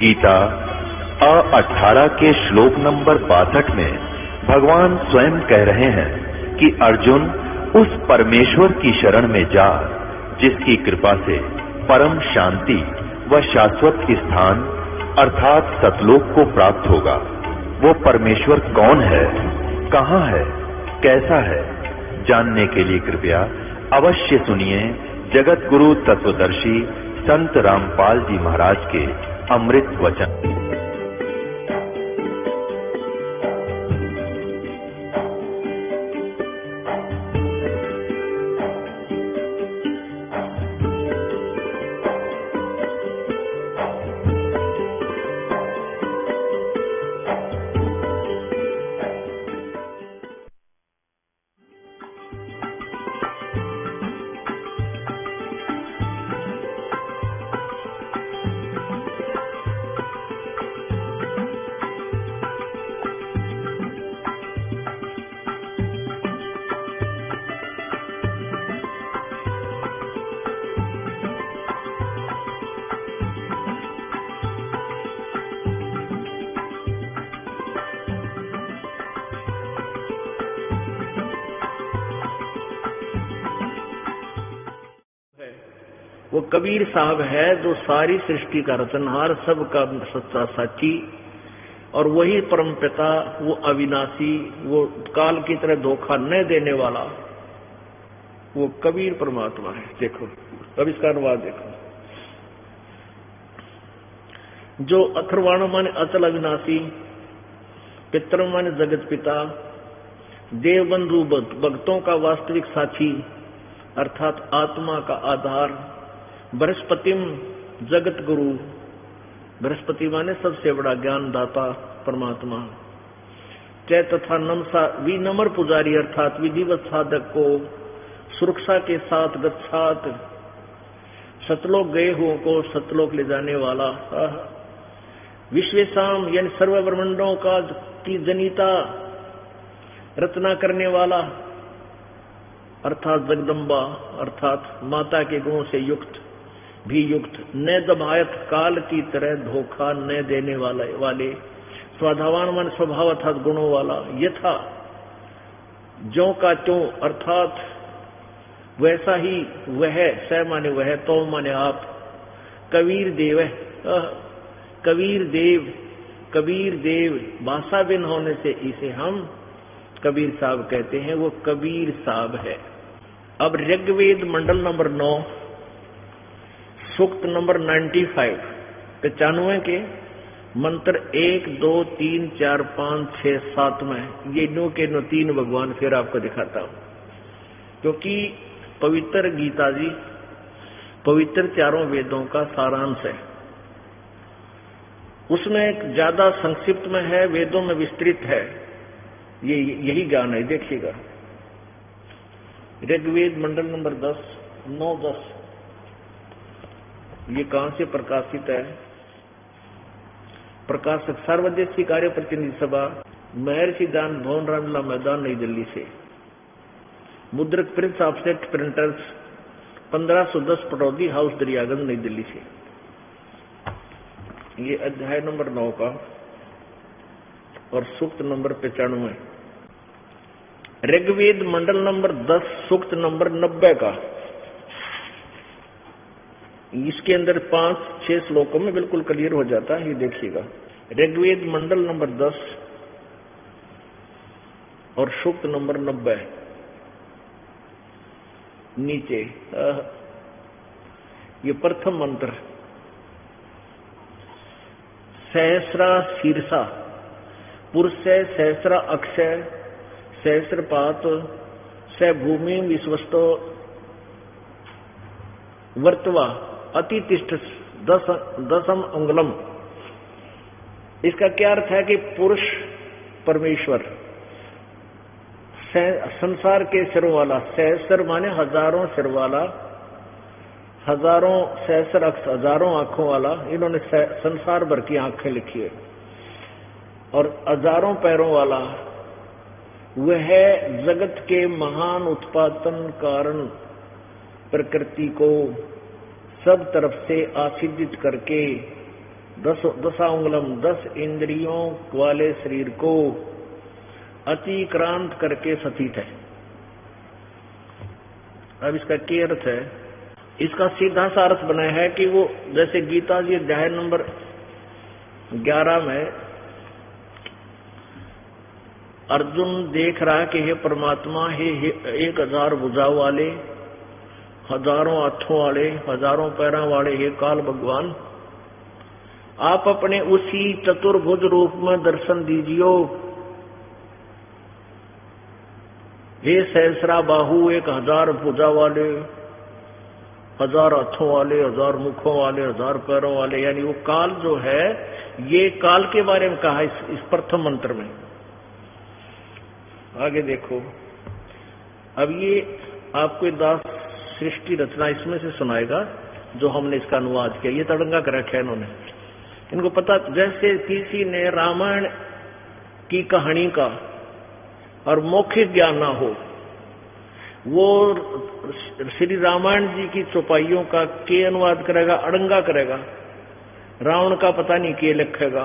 गीता 18 के श्लोक नंबर 62 में भगवान स्वयं कह रहे हैं कि अर्जुन उस परमेश्वर की शरण में जा जिसकी कृपा से परम शांति व शाश्वत स्थान अर्थात सतलोक को प्राप्त होगा। वो परमेश्वर कौन है, कहाँ है, कैसा है, जानने के लिए कृपया अवश्य सुनिए जगत गुरु तत्वदर्शी संत रामपाल जी महाराज के अमृत वचन। वो कबीर साहब है जो सारी सृष्टि का रचनहार, सबका सच्चा साची, और वही परम पिता, वो अविनाशी, वो काल की तरह धोखा न देने वाला, वो कबीर परमात्मा है। देखो अब इसका अनुवाद देखो। जो अथर्वाण माने अचल अविनाशी, पितर माने जगत पिता, देवबंधु भक्तों का वास्तविक साक्षी अर्थात आत्मा का आधार, बृहस्पतिम जगत गुरु, बृहस्पति माने सबसे बड़ा ज्ञानदाता परमात्मा, चै तथा नमसा विनम्र पुजारी अर्थात विधिवत साधक को सुरक्षा के साथ गच्छात, सतलोक गए हुओं को सतलोक ले जाने वाला, विश्वेशाम यानी सर्व ब्रह्मांडों का की जनिता रचना करने वाला अर्थात जगदम्बा अर्थात माता के गुणों से युक्त भी युक्त, न दबायत काल की तरह धोखा न देने वाले, स्वाधावान मन स्वभाव अर्थात गुणों वाला, यथा ज्यों का त्यों अर्थात वैसा ही वह, स माने वह, तो माने आप, कबीर देव, कबीर देव भाषा बिन होने से इसे हम कबीर साहब कहते हैं, वो कबीर साहब है। अब ऋग्वेद मंडल नंबर 9 सूक्त नंबर 95 के मंत्र 1, 2, 3, 4, 5, 6, 7 में ये नो के नो 3 भगवान फिर आपको दिखाता हूं, क्योंकि पवित्र गीता जी पवित्र चारों वेदों का सारांश है। उसमें ज्यादा संक्षिप्त में है, वेदों में विस्तृत है, ये यही ज्ञान है। देखिएगा ऋग्वेद मंडल नंबर 10, 9, 10 ये कहां से प्रकाशित है? प्रकाशक सर्वदेशी कार्य प्रतिनिधि सभा, महर्षि दान भवन, रामला मैदान, नई दिल्ली से। मुद्रक Prince offset printers 1510 Pataudi house Daryaganj, नई दिल्ली से। ये अध्याय नंबर 9 का और सूक्त नंबर 95, ऋग्वेद मंडल नंबर 10 सूक्त नंबर 90 का। इसके अंदर 5-6 श्लोकों में बिल्कुल क्लियर हो जाता है, ये देखिएगा। ऋग्वेद मंडल नंबर 10 और सूक्त नंबर 90 नीचे ये प्रथम मंत्र, सहस्रा शीर्षा पुरुष सहस्रा अक्षय सहस्रपात स भूमि विश्वस्तो वर्तवा अतितिष्ठ दसम अंगुलम। इसका क्या अर्थ है कि पुरुष परमेश्वर संसार के सिर वाला, सहस्र माने हजारों सिर वाला, हजारों सहस्र हजारों आंखों वाला, इन्होंने संसार भर की आंखें लिखी है, और हजारों पैरों वाला, वह जगत के महान उत्पादन कारण प्रकृति को सब तरफ से आच्छादित करके दशांगुलम 10 इंद्रियों वाले शरीर को अतिक्रांत करके स्थित है। अब इसका क्या अर्थ है? इसका सीधा सा अर्थ बना है कि वो जैसे गीता जी अध्याय नंबर 11 में अर्जुन देख रहा है कि हे परमात्मा, हे 1000 भुजाओं वाले, हजारों हाथों वाले, हजारों पैरों वाले हे काल भगवान, आप अपने उसी चतुर्भुज रूप में दर्शन दीजियो। हे सहस्रा बाहु, 1000 भुजा वाले, 1000 हाथों वाले, 1000 मुखों वाले, 1000 पैरों वाले, यानी वो काल जो है, ये काल के बारे में कहा इस प्रथम मंत्र में। आगे देखो, अब ये आपको दास सृष्टि रचना इसमें से सुनाएगा जो हमने इसका अनुवाद किया। ये तड़ंगा कर रखा है इन्होंने, इनको पता। जैसे किसी ने रामायण की कहानी का और मौखिक ज्ञान ना हो, वो श्री रामायण जी की चौपाइयों का के अनुवाद करेगा, अड़ंगा करेगा। रावण का पता नहीं के लिखेगा,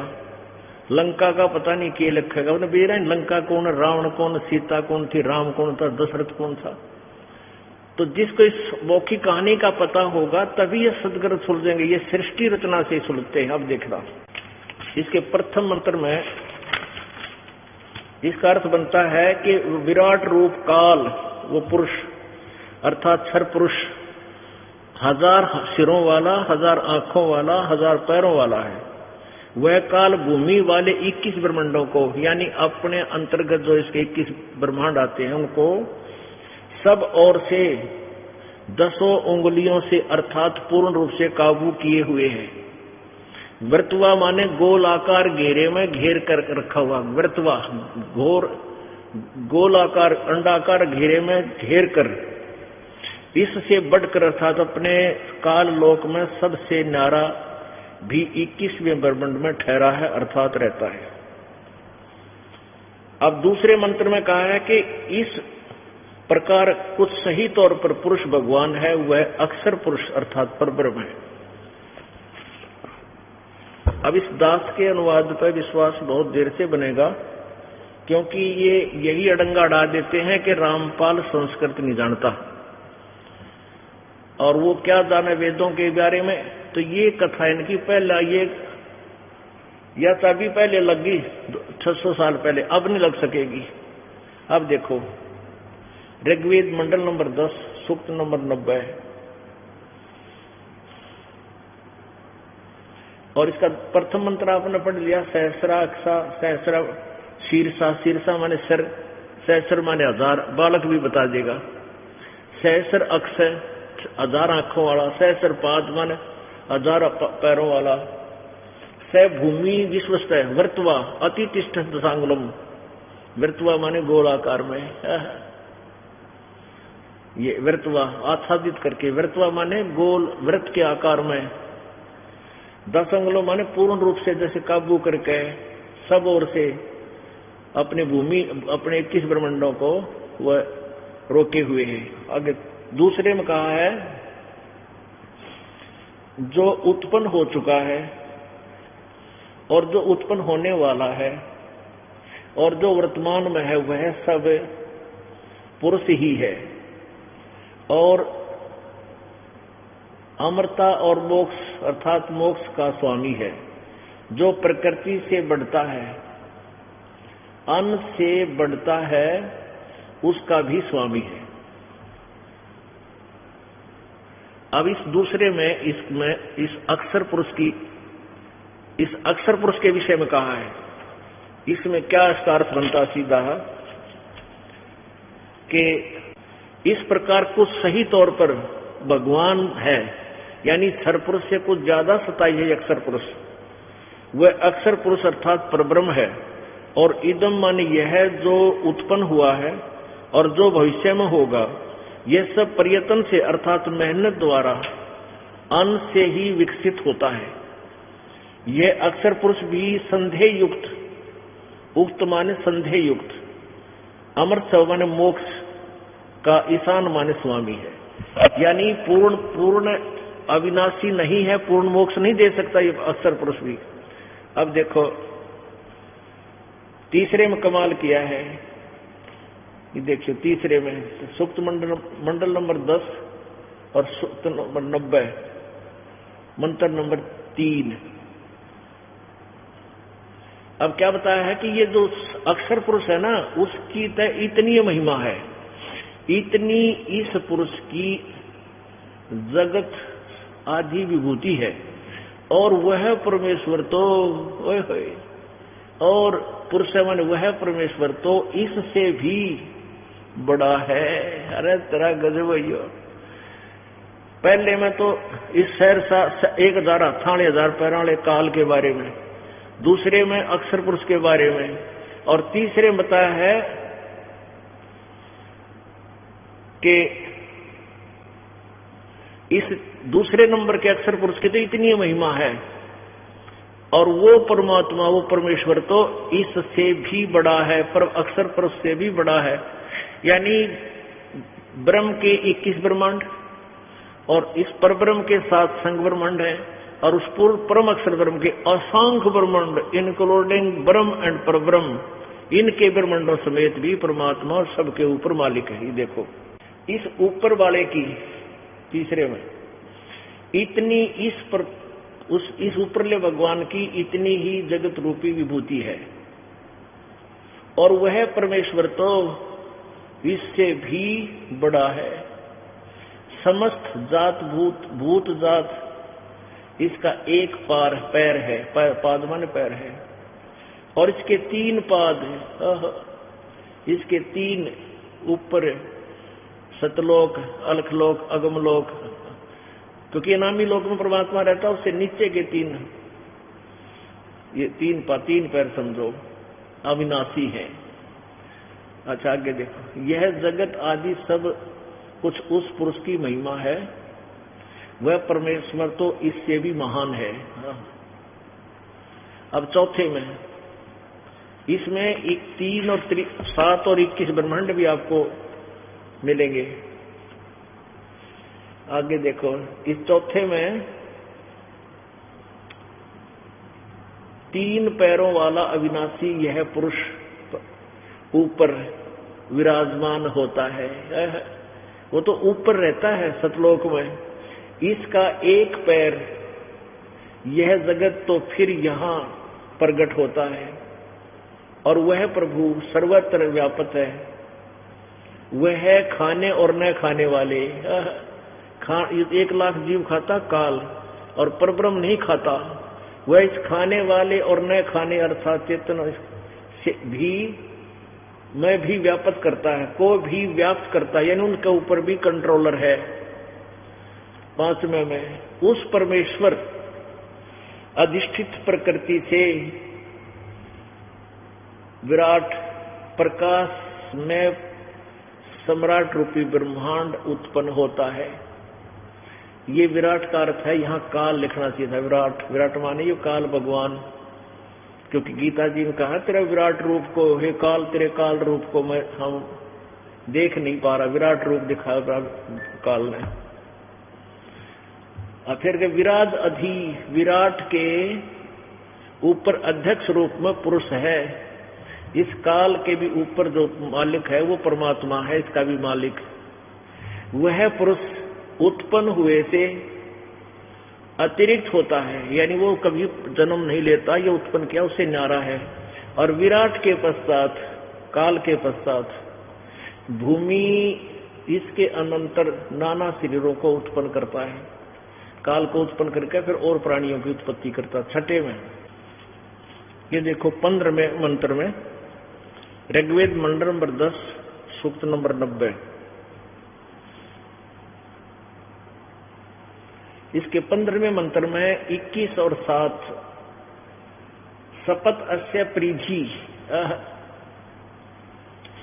लंका का पता नहीं के लिखेगा। उन्हें बेरा लंका कौन, रावण कौन, सीता कौन थी, राम कौन था, दशरथ कौन था। तो जिसको इस मौखिक कहानी का पता होगा तभी ये सदग्रंथ सुलझेंगे। ये सृष्टि रचना से सुलझते हैं। अब देखना, इसके प्रथम मंत्र में इसका अर्थ बनता है कि विराट रूप काल, वो पुरुष अर्थात क्षर पुरुष, 1000 सिरों वाला, 1000 आंखों वाला, 1000 पैरों वाला है। वह काल भूमि वाले 21 ब्रह्मांडों को, यानी अपने अंतर्गत जो इसके 21 ब्रह्मांड आते हैं, उनको सब ओर से 10 उंगलियों से अर्थात पूर्ण रूप से काबू किए हुए हैं। वृत्वा माने गोल आकार घेरे में घेर कर रखा हुआ। वृत्वा गोल आकार अंडाकार घेरे में घेर कर, इससे बढ़कर अर्थात अपने काल लोक में सबसे न्यारा भी 21वें ब्रह्मांड में ठहरा है अर्थात रहता है। अब दूसरे मंत्र में कहा है कि इस प्रकार कुछ सही तौर पर पुरुष भगवान है, वह अक्षर पुरुष अर्थात परब्रह्म है। अब इस दास के अनुवाद पर विश्वास बहुत देर से बनेगा, क्योंकि ये यही अड़ंगा अड़ा देते हैं कि रामपाल संस्कृत नहीं जानता और वो क्या जाने वेदों के बारे में। तो ये कथा इनकी पहला ये या तभी पहले लगी 600 साल पहले, अब नहीं लग सकेगी। अब देखो, ऋग्वेद मंडल नंबर 10 सूक्त नंबर 90 और इसका प्रथम मंत्र आपने पढ़ लिया। सहस्रा अक्षा, सहस्रा शीर्षा, शीर्षा माने सर, सहस्र माने 1000, बालक भी बता देगा। सहस्र अक्ष 1000 आंखों वाला, सहस्र पाद माने 1000 पैरों वाला। स भूमि विश्वस्त है, वृत्वा अतितिष्ठ दशांगुलम, वृत्वा माने गोलाकार में। ये वृत्वा आच्छादित करके, वृत्वा माने गोल वृत्त के आकार में। 10 अंगुलों माने पूर्ण रूप से जैसे काबू करके सब ओर से अपने भूमि, अपने 21 ब्रह्मांडों को वह रोके हुए हैं। आगे दूसरे में कहा है जो उत्पन्न हो चुका है और जो उत्पन्न होने वाला है और जो वर्तमान में है, वह सब पुरुष ही है और अमरता और मोक्ष अर्थात मोक्ष का स्वामी है। जो प्रकृति से बढ़ता है, अन्न से बढ़ता है, उसका भी स्वामी है। अब इस दूसरे में इसमें इस अक्षर पुरुष के विषय में कहा है। इसमें क्या इसका अर्थ बनता सीधा कि इस प्रकार कुछ सही तौर पर भगवान है, यानी क्षर पुरुष से कुछ ज्यादा सताई है अक्षर पुरुष। वह अक्षर पुरुष अर्थात परब्रह्म है और इदम माने यह जो उत्पन्न हुआ है और जो भविष्य में होगा, यह सब प्रयत्न से अर्थात मेहनत द्वारा अन्न से ही विकसित होता है। यह अक्षर पुरुष भी संदेह युक्त, उक्त माने संदेह युक्त, अमृत माने मोक्ष का ईशान माने स्वामी है। यानी पूर्ण अविनाशी नहीं है, पूर्ण मोक्ष नहीं दे सकता ये अक्षर पुरुष भी। अब देखो तीसरे में कमाल किया है, ये देखिए तीसरे में सूक्त मंडल नंबर 10 और सूक्त नंबर 90 मंत्र नंबर 3। अब क्या बताया है कि ये जो अक्षर पुरुष है ना, उसकी इतनी महिमा है, इतनी इस पुरुष की जगत आदि विभूति है, और वह परमेश्वर तो और पुरुष है माने वह परमेश्वर तो इससे भी बड़ा है। अरे तेरा गजब भैया। पहले में तो इस शहर 1000 थाने 1000 पैर वाले काल के बारे में, दूसरे में अक्षर पुरुष के बारे में, और तीसरे में बताया है कि इस दूसरे नंबर के अक्षर पुरुष की तो इतनी महिमा है, और वो परमात्मा वो परमेश्वर तो इससे भी बड़ा है, पर अक्षर पुरुष से भी बड़ा है। यानी ब्रह्म के 21 ब्रह्मांड और इस परब्रह्म के 7 संग ब्रह्मांड है, और उस पूर्ण परम अक्षर ब्रह्म के असंख्य ब्रह्मांड इंक्लूडिंग ब्रह्म एंड परब्रह्म, इनके ब्रह्मांडों समेत भी परमात्मा और सबके ऊपर मालिक है। ये देखो इस ऊपर वाले की तीसरे में इतनी इस ऊपरले भगवान की इतनी ही जगत रूपी विभूति है, और वह परमेश्वर तो इससे भी बड़ा है। समस्त जात भूत जात इसका एक पैर है, पाद माने पैर है, और इसके 3 पाद हैं, इसके 3 ऊपर सतलोक, अलखलोक, अगमलोक, क्योंकि अनामी लोक में परमात्मा रहता है, उससे नीचे के 3 ये 3 पैर समझो अविनाशी है। अच्छा आगे देखो, यह जगत आदि सब कुछ उस पुरुष की महिमा है, वह परमेश्वर तो इससे भी महान है। अब चौथे में इसमें 3 और 7 और 21 ब्रह्मांड भी आपको मिलेंगे। आगे देखो इस चौथे में 3 पैरों वाला अविनाशी यह पुरुष ऊपर विराजमान होता है। वो तो ऊपर रहता है सतलोक में, इसका एक पैर यह जगत तो फिर यहाँ प्रकट होता है, और वह प्रभु सर्वत्र व्यापक है। वह खाने और न खाने वाले 1 लाख जीव खाता काल, और परब्रह्म नहीं खाता। वह इस खाने वाले और न खाने अर्थात चेतन से भी मैं भी व्यापक करता है, को भी व्याप्त करता है, यानी उनके ऊपर भी कंट्रोलर है। 5वें में उस परमेश्वर अधिष्ठित प्रकृति से विराट प्रकाश में सम्राट रूपी ब्रह्मांड उत्पन्न होता है। ये विराट का अर्थ है, यहाँ काल लिखना चाहिए था। विराट माने ये काल भगवान, क्योंकि गीता जी में कहा तेरा विराट रूप को, हे काल तेरे काल रूप को हम देख नहीं पा रहा, विराट रूप दिखाया काल ने। और फिर विराट के ऊपर अध्यक्ष रूप में पुरुष है। इस काल के भी ऊपर जो मालिक है वो परमात्मा है, इसका भी मालिक। वह पुरुष उत्पन्न हुए से अतिरिक्त होता है, यानी वो कभी जन्म नहीं लेता, ये उत्पन्न किया उससे न्यारा है। और विराट के पश्चात, काल के पश्चात भूमि इसके अनंतर नाना शरीरों को उत्पन्न करता है। काल को उत्पन्न करके फिर और प्राणियों की उत्पत्ति करता। 6 में ये देखो 15वें मंत्र में ऋग्वेद मंडल नंबर 10 सूक्त नंबर 90, इसके 15वें मंत्र में 21 और 7 सपत अस्य प्रीधि,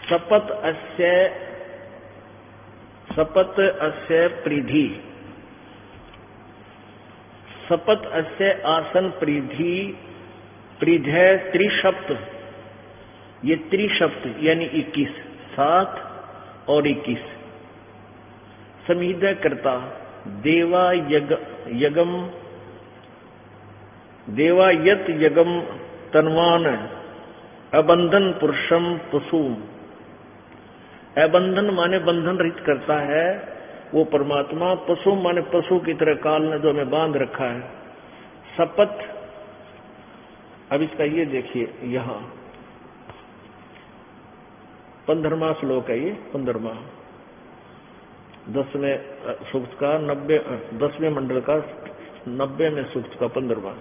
सपत अस्य प्रीधि, सपत अस्य आसन प्रीधि, प्रीधय त्रिशप्त, ये त्रिशप्त यानी 21, 7 और 21 समीधय करता, देवायत यगम तन्वान अबंधन पुरुषम पशुम। अबंधन माने बंधन रहित करता है वो परमात्मा, पशु माने पशु की तरह काल ने जो हमें बांध रखा है। शपथ, अब इसका ये देखिए, यहां 15वां श्लोक है, ये 15वां 10वें सूक्त का 10वें मंडल का 90वें सूक्त का 15वां।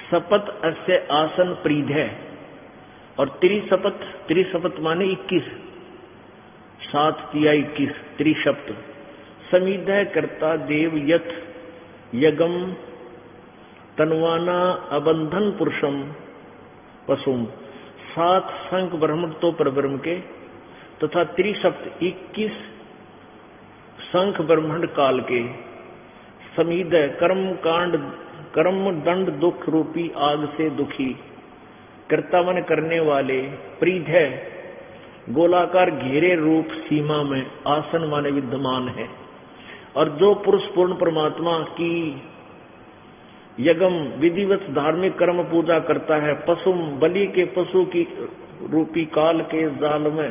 शपथ अस्य आसन प्रीध है, और त्रिशपथ माने 21, 7 तिया 21, त्रिशप्त। समीध करता देव यथ यगम तन्वाना अबंधन पुरुषम पशुम। 7 संख ब्रह्मण तो परब्रह्म के, तथा त्रिशप्त 21 संख ब्रह्मंड काल के। समीध कर्म दंड दुख रूपी आग से दुखी। कर्ता मन करने वाले। प्रीध है गोलाकार घेरे रूप सीमा में आसन माने विद्यमान है। और जो पुरुष पूर्ण परमात्मा की यगम विधिवत धार्मिक कर्म पूजा करता है, पशुम बलि के पशु की रूपी काल के जाल में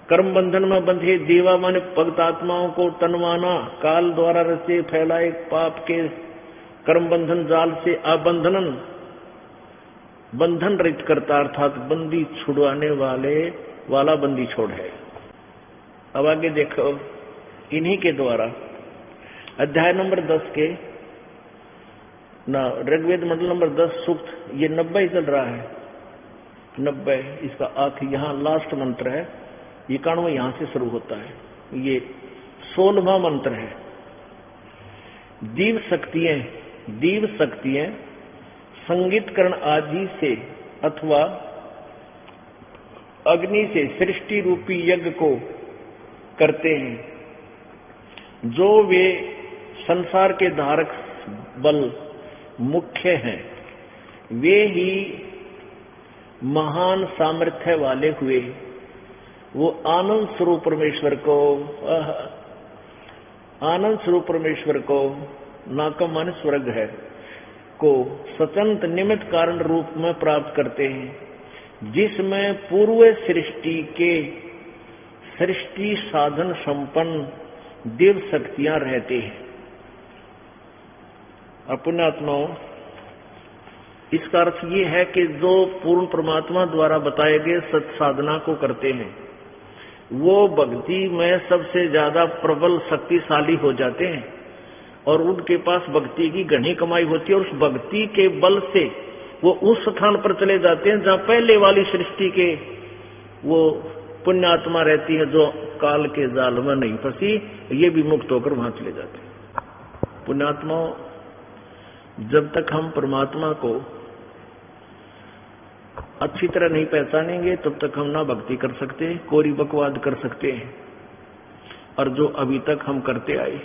कर्म बंधन में बंधे। देवा माने भक्त आत्माओं को तनवाना काल द्वारा रचे फैलाए पाप के कर्म बंधन जाल से अबंधनन बंधन रहित करता, अर्थात बंदी छुड़वाने वाला बंदी छोड़ है। अब आगे देखो, इन्हीं के द्वारा अध्याय नंबर 10 के ऋग्वेद मंडल नंबर 10 सूक्त, ये 90 चल रहा है, 90 इसका आखिर यहाँ लास्ट मंत्र है, 91 यहां से शुरू होता है, ये 16वां मंत्र है। दीव शक्तियां संगीतकरण आदि से अथवा अग्नि से सृष्टि रूपी यज्ञ को करते हैं। जो वे संसार के धारक बल मुख्य हैं, वे ही महान सामर्थ्य वाले हुए। वो आनंद स्वरूप परमेश्वर को नाकम माने स्वर्ग है को स्वतंत्र निमित्त कारण रूप में प्राप्त करते हैं, जिसमें पूर्व सृष्टि साधन संपन्न देव शक्तियां रहते हैं। पुण्यात्माओं, इसका अर्थ ये है कि जो पूर्ण परमात्मा द्वारा बताए गए सत साधना को करते हैं, वो भक्ति में सबसे ज्यादा प्रबल शक्तिशाली हो जाते हैं, और उनके पास भक्ति की घनी कमाई होती है, और उस भक्ति के बल से वो उस स्थान पर चले जाते हैं जहां पहले वाली सृष्टि के वो पुण्यात्मा रहती है, जो काल के जाल में नहीं फंसी, ये भी मुक्त होकर वहां चले जाते हैं। पुण्यात्माओं, जब तक हम परमात्मा को अच्छी तरह नहीं पहचानेंगे, तब तक हम ना भक्ति कर सकते, कोरी बकवाद कर सकते हैं, और जो अभी तक हम करते आए,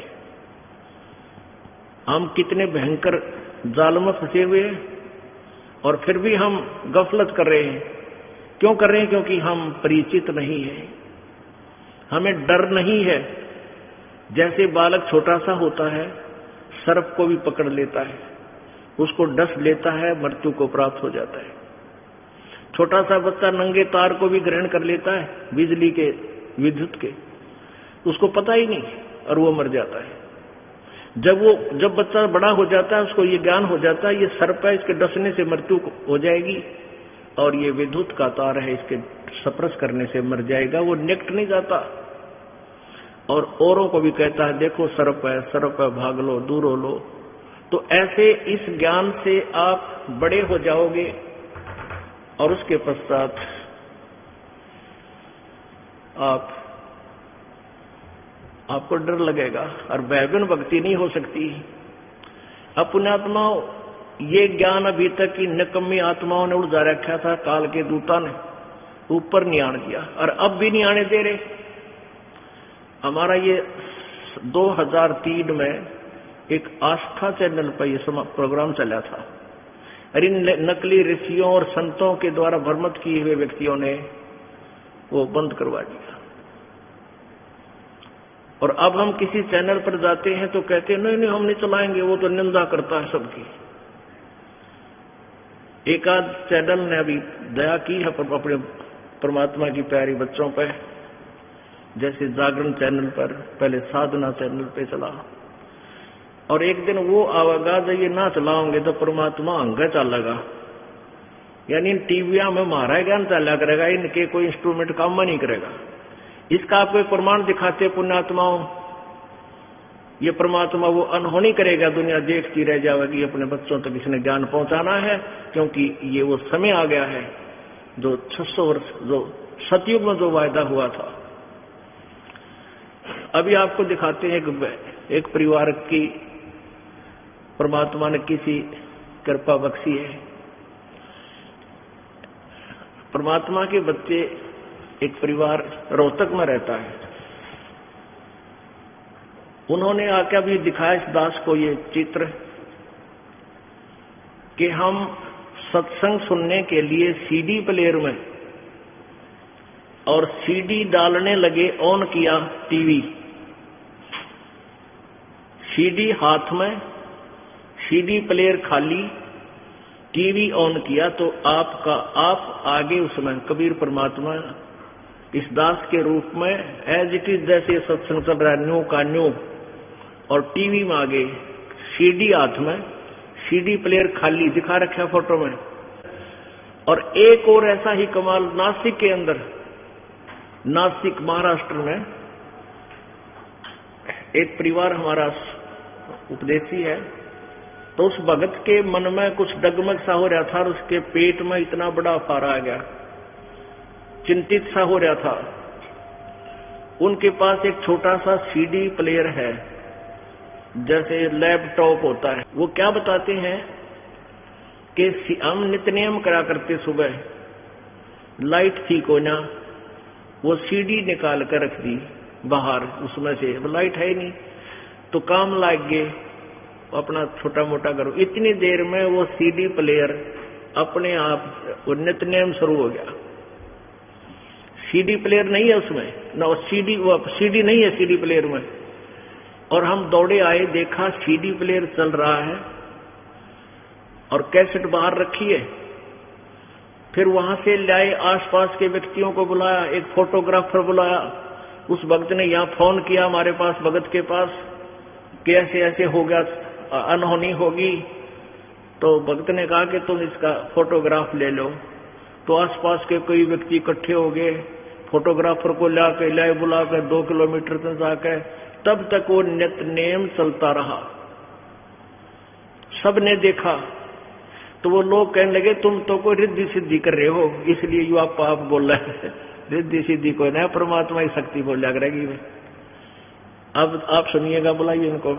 हम कितने भयंकर जाल में फंसे हुए हैं, और फिर भी हम गफलत कर रहे हैं। क्यों कर रहे हैं? क्योंकि हम परिचित नहीं है, हमें डर नहीं है। जैसे बालक छोटा सा होता है, सर्प को भी पकड़ लेता है, उसको डस लेता है, मृत्यु को प्राप्त हो जाता है। छोटा सा बच्चा नंगे तार को भी ग्रहण कर लेता है, बिजली के, विद्युत के, उसको पता ही नहीं, और वो मर जाता है। जब बच्चा बड़ा हो जाता है, उसको ये ज्ञान हो जाता है, ये सर्प है, इसके डसने से मृत्यु हो जाएगी, और ये विद्युत का तार है, इसके स्पर्श करने से मर जाएगा। वो निकट नहीं जाता, और औरों को भी कहता है, देखो सर्प है, भाग लो, दूर हो लो। तो ऐसे इस ज्ञान से आप बड़े हो जाओगे, और उसके पश्चात आपको डर लगेगा, और वैगुण भक्ति नहीं हो सकती। अब पुण्यात्माओं, ये ज्ञान अभी तक की निकम्मी आत्माओं ने उड़ा रखा था, काल के दूता ने ऊपर नहीं आने दिया, और अब भी नहीं आने दे रहे। हमारा ये 2003 में एक आस्था चैनल पर ये प्रोग्राम चला था, और इन नकली ऋषियों और संतों के द्वारा भ्रमित किए हुए व्यक्तियों ने वो बंद करवा दिया, और अब हम किसी चैनल पर जाते हैं तो कहते हैं नहीं नहीं हम नहीं चलाएंगे, वो तो निंदा करता है सबकी। एक आध चैनल ने अभी दया की है अपने परमात्मा की प्यारी बच्चों पर, जैसे जागरण चैनल पर, पहले साधना चैनल पे चला, और एक दिन वो आवेगा जब ये ना चलाओगे तो परमात्मा अंग चलेगा, यानी इन टीविया में मारा ज्ञान चला करेगा, इनके कोई इंस्ट्रूमेंट काम नहीं करेगा। इसका आप कोई प्रमाण दिखाते पुण्यात्माओं, ये परमात्मा वो अनहोनी करेगा, दुनिया देखती रह जाएगी, अपने बच्चों तक इसने ज्ञान पहुंचाना है, क्योंकि ये वो समय आ गया है जो 600 वर्ष जो सतयुग में जो वायदा हुआ था। अभी आपको दिखाते हैं एक परिवार की परमात्मा ने किसी कृपा बख्शी है। परमात्मा के बच्चे, एक परिवार रोहतक में रहता है, उन्होंने आके अभी दिखाया इस दास को ये चित्र कि हम सत्संग सुनने के लिए सीडी प्लेयर में और सीडी डालने लगे, ऑन किया टीवी, सीडी हाथ में, सीडी प्लेयर खाली, टीवी ऑन किया तो आप आगे उसमें कबीर परमात्मा इस दास के रूप में एज इट इज जैसे सत्संग चल रहा है न्यू का न्यू, और टीवी में आगे सीडी हाथ में, सीडी प्लेयर खाली दिखा रखा फोटो में। और एक और ऐसा ही कमाल नासिक के अंदर, नासिक महाराष्ट्र में एक परिवार हमारा उपदेशी है, तो उस भगत के मन में कुछ डगमग सा हो रहा था और उसके पेट में इतना बड़ा फारा आ गया, चिंतित सा हो रहा था। उनके पास एक छोटा सा सीडी प्लेयर है, जैसे लैपटॉप होता है। वो क्या बताते हैं कि हम नित्यनेम करा करते, सुबह लाइट थी को ना, वो सीडी निकाल कर रख दी बाहर, उसमें से वो लाइट है ही नहीं, तो काम लाग गए अपना छोटा मोटा करो। इतनी देर में वो सीडी प्लेयर अपने आप वो नित्यनेम शुरू हो गया। सीडी प्लेयर नहीं है उसमें ना, वो सीडी नहीं है सीडी प्लेयर में। और हम दौड़े आए, देखा सीडी प्लेयर चल रहा है और कैसेट बाहर रखी है। फिर वहां से लाए, आसपास के व्यक्तियों को बुलाया, एक फोटोग्राफर बुलाया। उस भक्त ने यहाँ फोन किया हमारे पास, भगत के पास, कि ऐसे ऐसे हो गया, अनहोनी होगी। तो भक्त ने कहा कि तुम इसका फोटोग्राफ ले लो। तो आसपास के कई व्यक्ति इकट्ठे हो गए, फोटोग्राफर को लाए बुला कर 2 किलोमीटर तक जाकर, तब तक वो नित्यनेम चलता रहा। सबने देखा तो वो लोग कहने लगे तुम तो कोई रिद्धि सिद्धि कर रहे हो, इसलिए यू आप बोल रहे हैं। रिद्धि सिद्धि कोई नहीं, परमात्मा की शक्ति बोल जा करेगी। अब आप सुनिएगा, बुलाइए इनको।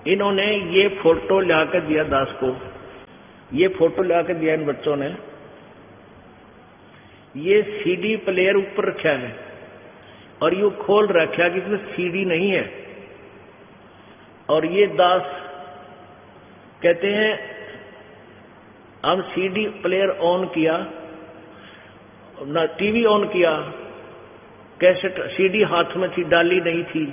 इन्होंने ये फोटो लाकर दिया दास को, ये फोटो लाकर दिया इन बच्चों ने। ये सीडी प्लेयर ऊपर रखा है और ये खोल रखा कि इसमें सीडी नहीं है। और ये दास कहते हैं हम सीडी प्लेयर ऑन किया ना, टीवी ऑन किया, कैसेट सीडी हाथ में थी, डाली नहीं थी,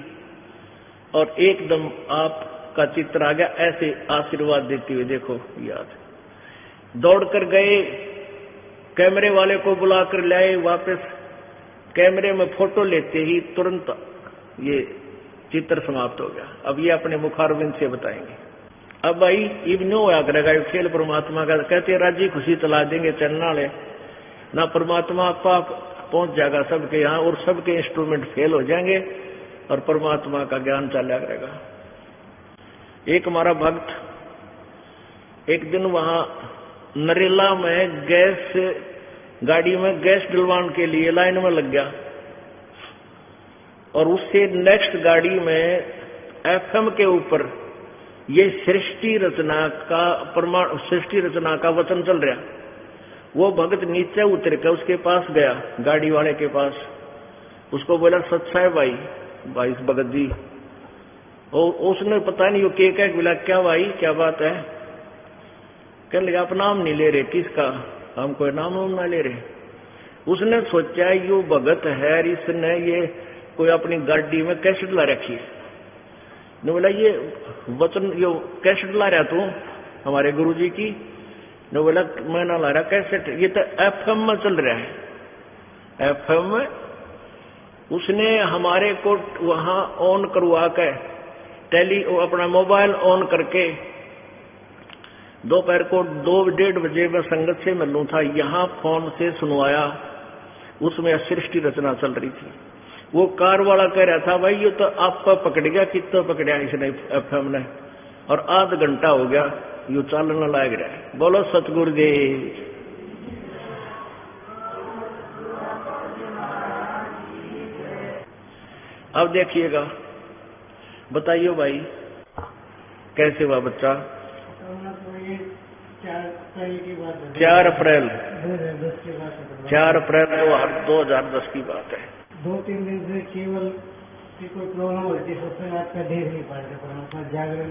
और एकदम आपका चित्र आ गया, ऐसे आशीर्वाद देते हुए। देखो याद, दौड़ कर गए, कैमरे वाले को बुलाकर लाए, वापस कैमरे में फोटो लेते ही तुरंत ये चित्र समाप्त हो गया। अब ये अपने मुखारविंद से बताएंगे। अब भाई इब्नो होया करेगा ये खेल परमात्मा का, कहते राजी खुशी चला देंगे चलना वाले ना, परमात्मा आपका पहुंच जाएगा सबके यहाँ, और सबके इंस्ट्रूमेंट फेल हो जाएंगे और परमात्मा का ज्ञान चला करेगा। एक हमारा भक्त एक दिन वहां नरेला में गैस गाड़ी में गैस डलवाने के लिए लाइन में लग गया, और उससे नेक्स्ट गाड़ी में एफएम के ऊपर ये सृष्टि रचना का वचन चल रहा। वो भक्त नीचे उतर कर उसके पास गया, गाड़ी वाले के पास, उसको बोला सच्चा है भाई भगत जी। और उसने पता नहीं वो क्या बोला, क्या भाई क्या बात है? कहने लगा आप नाम नहीं ले रहे, किसका? हम कोई नाम ना ले रहे। उसने सोचा यो भगत है, इसने ये कोई अपनी गाड़ी में कैसेट ला रखी है। ने बोला ये वचन यो कैसेट ला रहा तू हमारे गुरुजी की। ने बोला मैं ना ला रहा कैसेट, ये तो एफएम में चल रहा है। एफएम में उसने हमारे को वहां ऑन करवा के अपना मोबाइल ऑन करके दोपहर को 2-1:30 बजे में संगत से मिलूं था, यहाँ फोन से सुनवाया। उसमें सृष्टि रचना चल रही थी। वो कार वाला कह रहा था भाई ये तो आपका पकड़ गया, कितना पकड़ा इसने एफएम ने, और आध घंटा हो गया यू चालना लग रहा है। बोलो सतगुरुदेव। अब देखिएगा, बताइए भाई कैसे हुआ बच्चा? 4 अप्रैल 2010 की बात है। 2-3 दिन से केवल कोई प्रॉब्लम होती है, उसमें आपका देख नहीं पाते, जागरण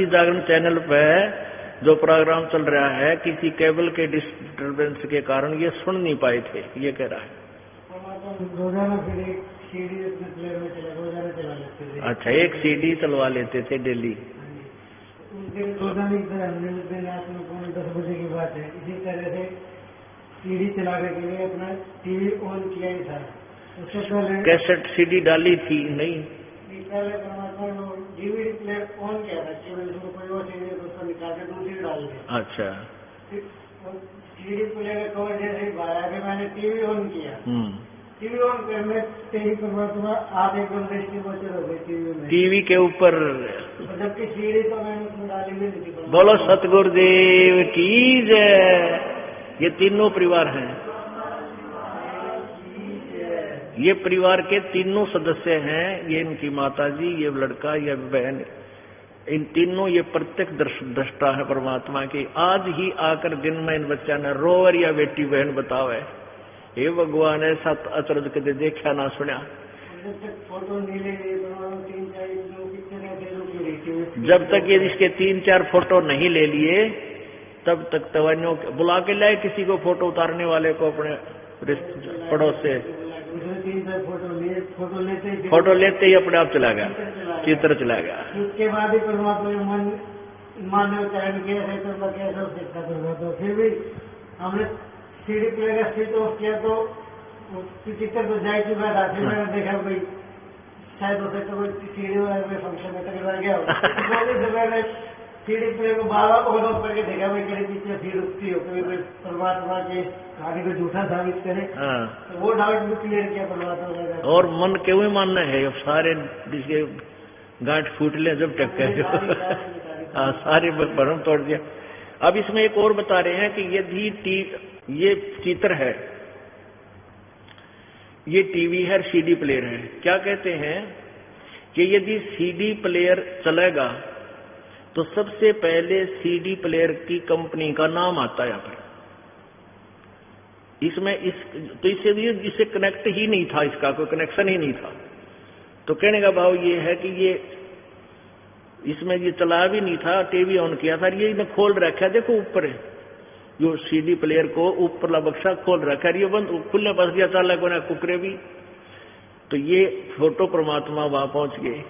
जागरण चैनल पे जो प्रोग्राम चल रहा है किसी केबल के डिस्टरबेंस के कारण ये सुन नहीं पाए थे, ये कह रहा है। रोजाना फिर एक सीडी अपने प्लेयर में रोजाना चला लेते थे। अच्छा, एक सीडी चलवा लेते थे डेली। रोजाना हमने 10 बजे की बात है, इसी तरह से सीडी चलाने के लिए अपना टीवी ऑन किया ही था। उससे पहले कैसेट सीडी डाली थी नहीं, पहले परमात्मा डीवीडी प्लेयर ऑन किया था, केवल कोई और सीडी उसको निकाल के दूसरी डाल दी। अच्छा, सीडी प्लेयर का कवर जैसे ही बाहर आके मैंने टीवी ऑन किया। टीवी ऑन करने से ही परमात्मा आप एकदम दृष्टिगोचर हो गई टीवी में, टीवी के ऊपर, जबकि सीडी तो मैंने उसमें डाली भी नहीं थी। बोलो सतगुरुदेव की जय। ये तीनों परिवार हैं, ये परिवार के तीनों सदस्य हैं। ये इनकी माताजी, ये लड़का, ये बहन, इन तीनों ये प्रत्यक्ष दृष्टा है परमात्मा की। आज ही आकर दिन में इन बच्चा ने रोवर या बेटी बहन बतावे, हे भगवान ऐसा अचरज कदे देखा ना सुना। फोटो नहीं ले, जब तक ये इसके 3-4 फोटो नहीं ले लिए तब तक तवन्यों बुला के लाए किसी को, फोटो उतारने वाले को अपने पड़ोस से। फोटो लेते ही अपने आप चला गया, चित्र चला गया। उसके बाद ही परमात्मा ने मन में चयन किया है तो कैसा सीखता परमात्मा। फिर भी हमने सीडी प्लेयर का स्विच ऑफ किया तो चित्र तो जा चुका था। फिर मैंने देखा भाई शायद हो सकता कोई सीडी में फंक्शन में तकलीफ गया। मैंने सीडी प्लेयर को बार ऑन ऑफ करके देखा भाई कहीं पीछे फिर रुकती हो, कभी परमात्मा के कहानी को झूठा साबित करे। तो वो डाउट भी क्लियर किया परमात्मा का। और मन क्यों ही मानना है, अब सारे जिसके गांठ फूट ले जब टक गए सारे भरम तोड़ दिया। अब इसमें एक और बता रहे हैं कि यदि ये चित्र है, ये टीवी है, सीडी प्लेयर है। क्या कहते हैं कि यदि सीडी प्लेयर चलेगा तो सबसे पहले सीडी प्लेयर की कंपनी का नाम आता है यहाँ पर। इसमें तो इससे कनेक्ट ही नहीं था, इसका कोई कनेक्शन ही नहीं था। तो कहने का भाव ये है कि ये इसमें ये चला भी नहीं था, टीवी ऑन किया था, ये इन्हें खोल रखा है। देखो ऊपर है जो सीडी प्लेयर को ऊपरला बक्सा खोल रखा है, ये बंद खुलने बस गया, चाला को ना कुकरे भी। तो ये फोटो परमात्मा वहां पहुंच गए।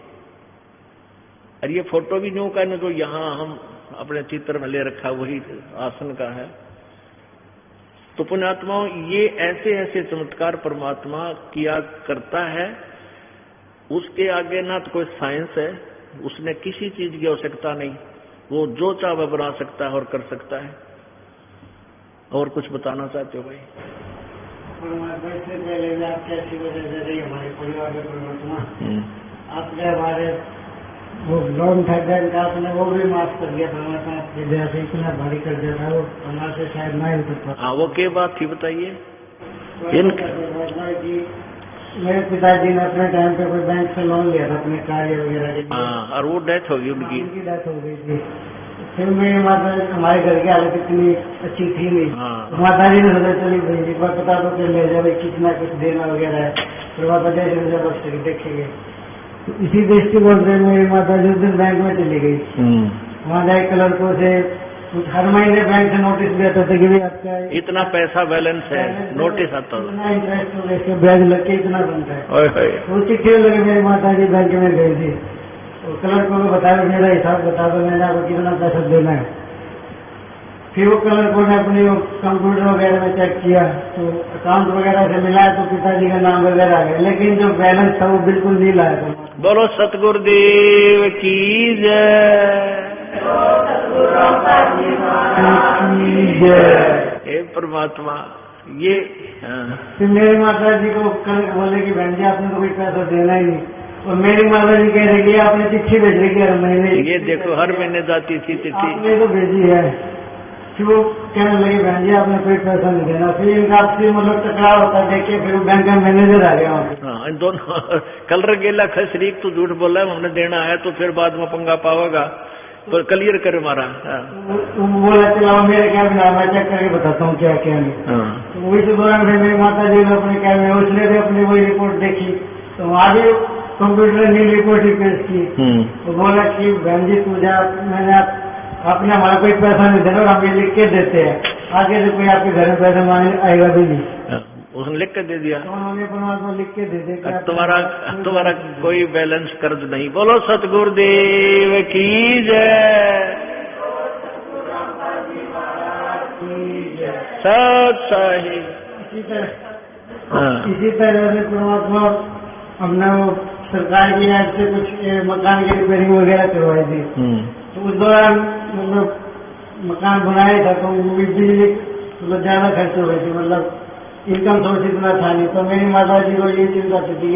और ये फोटो भी न्यू का जो यहाँ हम अपने चित्र में ले रखा वही आसन का है। तो पुण्यात्माओं, ये ऐसे ऐसे चमत्कार परमात्मा किया करता है, उसके आगे ना तो कोई साइंस है, उसने किसी चीज की आवश्यकता नहीं, वो जो चाहे बना सकता है और कर सकता है। और कुछ बताना चाहते हो भाई? परमात्मा से पहले भी आप कैसी वजह से रही हमारे परिवार में परमात्मा, आपने हमारे वो लॉन्ग टाइम का आपने वो भी माफ कर दिया परमात्मा, आपकी दया से इतना भारी कर दिया था वो हमारे से शायद ना ही कर। हाँ, वो क्या बात थी बताइए? मेरे पिताजी ने अपने टाइम पे कोई बैंक से लोन लिया था अपने कार्य वगैरह के लिए। हाँ, और वो डेथ हो गई उनकी डेथ हो गई थी। फिर मेरी माता, हमारे घर की हालत इतनी अच्छी थी नहीं। माता जी ने सोचा चली भाई एक बार पता तो ले जाए कितना कुछ देना वगैरह है, फिर माता जैसे देखेंगे। तो इसी दृष्टिकोण से मेरी माता जी उस दिन बैंक में चली गई। वहाँ जाए क्लर्कों से कुछ हर महीने बैंक से नोटिस भी आता था कि भाई आपका इतना पैसा बैलेंस है, नोटिस आता था। इतना इंटरेस्ट हो, इसके ब्याज लग के इतना बनता है। ओए होए। वो चिट्ठी लगे, मेरी माता जी बैंक में गई थी, तो क्लर्क को बताया मेरा हिसाब बता दो, मैंने आपको कितना पैसा देना है। फिर वो क्लर्क ने अपने कंप्यूटर वगैरह में चेक किया तो अकाउंट वगैरह से मिलाया तो पिताजी का नाम वगैरह आ गया, लेकिन जो बैलेंस था वो बिल्कुल नहीं लाया था। बोलो सतगुरुदेव की जय। हे परमात्मा। ये फिर मेरी माता जी को क्लर्क बोले कि बहन जी आपने तो कोई पैसा देना ही नहीं, और मेरी माता जी कह रही कि आपने चिट्ठी भेज रही है हर महीने। ये देखो हर महीने जाती थी चिट्ठी, आपने तो भेजी है। फिर वो कहने लगे बहन जी आपने कोई पैसा नहीं देना। फिर इनका आपसे मतलब टकराव होता देखिए, फिर वो बैंक का मैनेजर आ गया वहाँ पे। हाँ, इन दोनों कलर गेला खसरीक तो झूठ बोला है, हमने देना है तो फिर बाद में पंगा पाओगा, तो क्लियर कर मारा। वो बोला चलाओ मेरे क्या बिना, मैं चेक करके बताता हूँ क्या क्या नहीं। तो वही से दौरान फिर मेरी माता जी ने अपने क्या में उसने भी अपनी वही रिपोर्ट देखी, तो वहाँ भी कंप्यूटर ने रिपोर्ट ही पेश की। तो बोला कि बहन जी तू जा, मैंने आपने हमारा कोई पैसा नहीं देना और हम ये लिख के देते हैं, आगे से कोई आपके घर में पैसा मांगने आएगा भी नहीं। उसने लिख के दे दिया, तो उन्होंने परमात्मा लिख के दे दिया तुम्हारा कोई बैलेंस कर्ज नहीं। बोलो सतगुरुदेव की जय। सत साहिब। इसी तरह से परमात्मा हमने वो सरकार की याद से कुछ मकान की रिपेयरिंग वगैरह करवाई थी, तो उस दौरान मतलब मकान बनाया था तो बिजली मतलब ज्यादा खर्च हो गई थी, मतलब इनकम सोर्स इतना था नहीं। तो मेरी माता जी को ये चिंता थी कि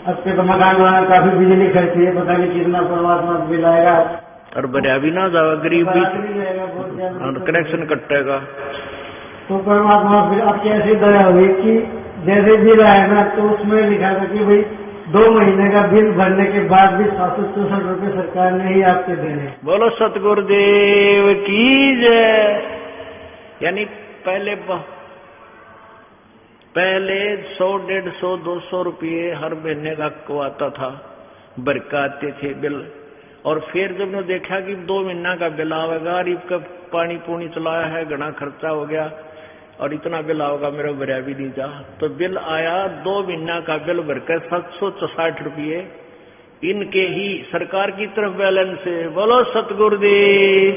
अब के तो मकान बनाना काफी बिजली खर्च है, पता नहीं कितना परमात्मा बिल आएगा, और बरिया भी ना जाएगा, गरीब भी जाएगा बहुत ज्यादा, कनेक्शन कटेगा। तो परमात्मा फिर अब कैसे दया हुई कि जैसे बिल आया ना तो उसमें लिखा था कि भाई 2 महीने का बिल भरने के बाद भी 764 रुपये सरकार ने ही आपके देने। बोलो सतगुरुदेव की जय। यानी पहले 100, 150, 200 रुपये हर महीने का को आता था, बरका आते थे बिल। और फिर जब ने देखा कि 2 महीना का बिल आवेगा, गरीब का पानी पूनी चलाया है, घना खर्चा हो गया और इतना बिल आओगा मेरा भरिया भी नहीं जा, तो बिल आया 2 महीना का बिल भरकर 764 रुपये इनके ही सरकार की तरफ बैलेंस है। बोलो सतगुरुदेव।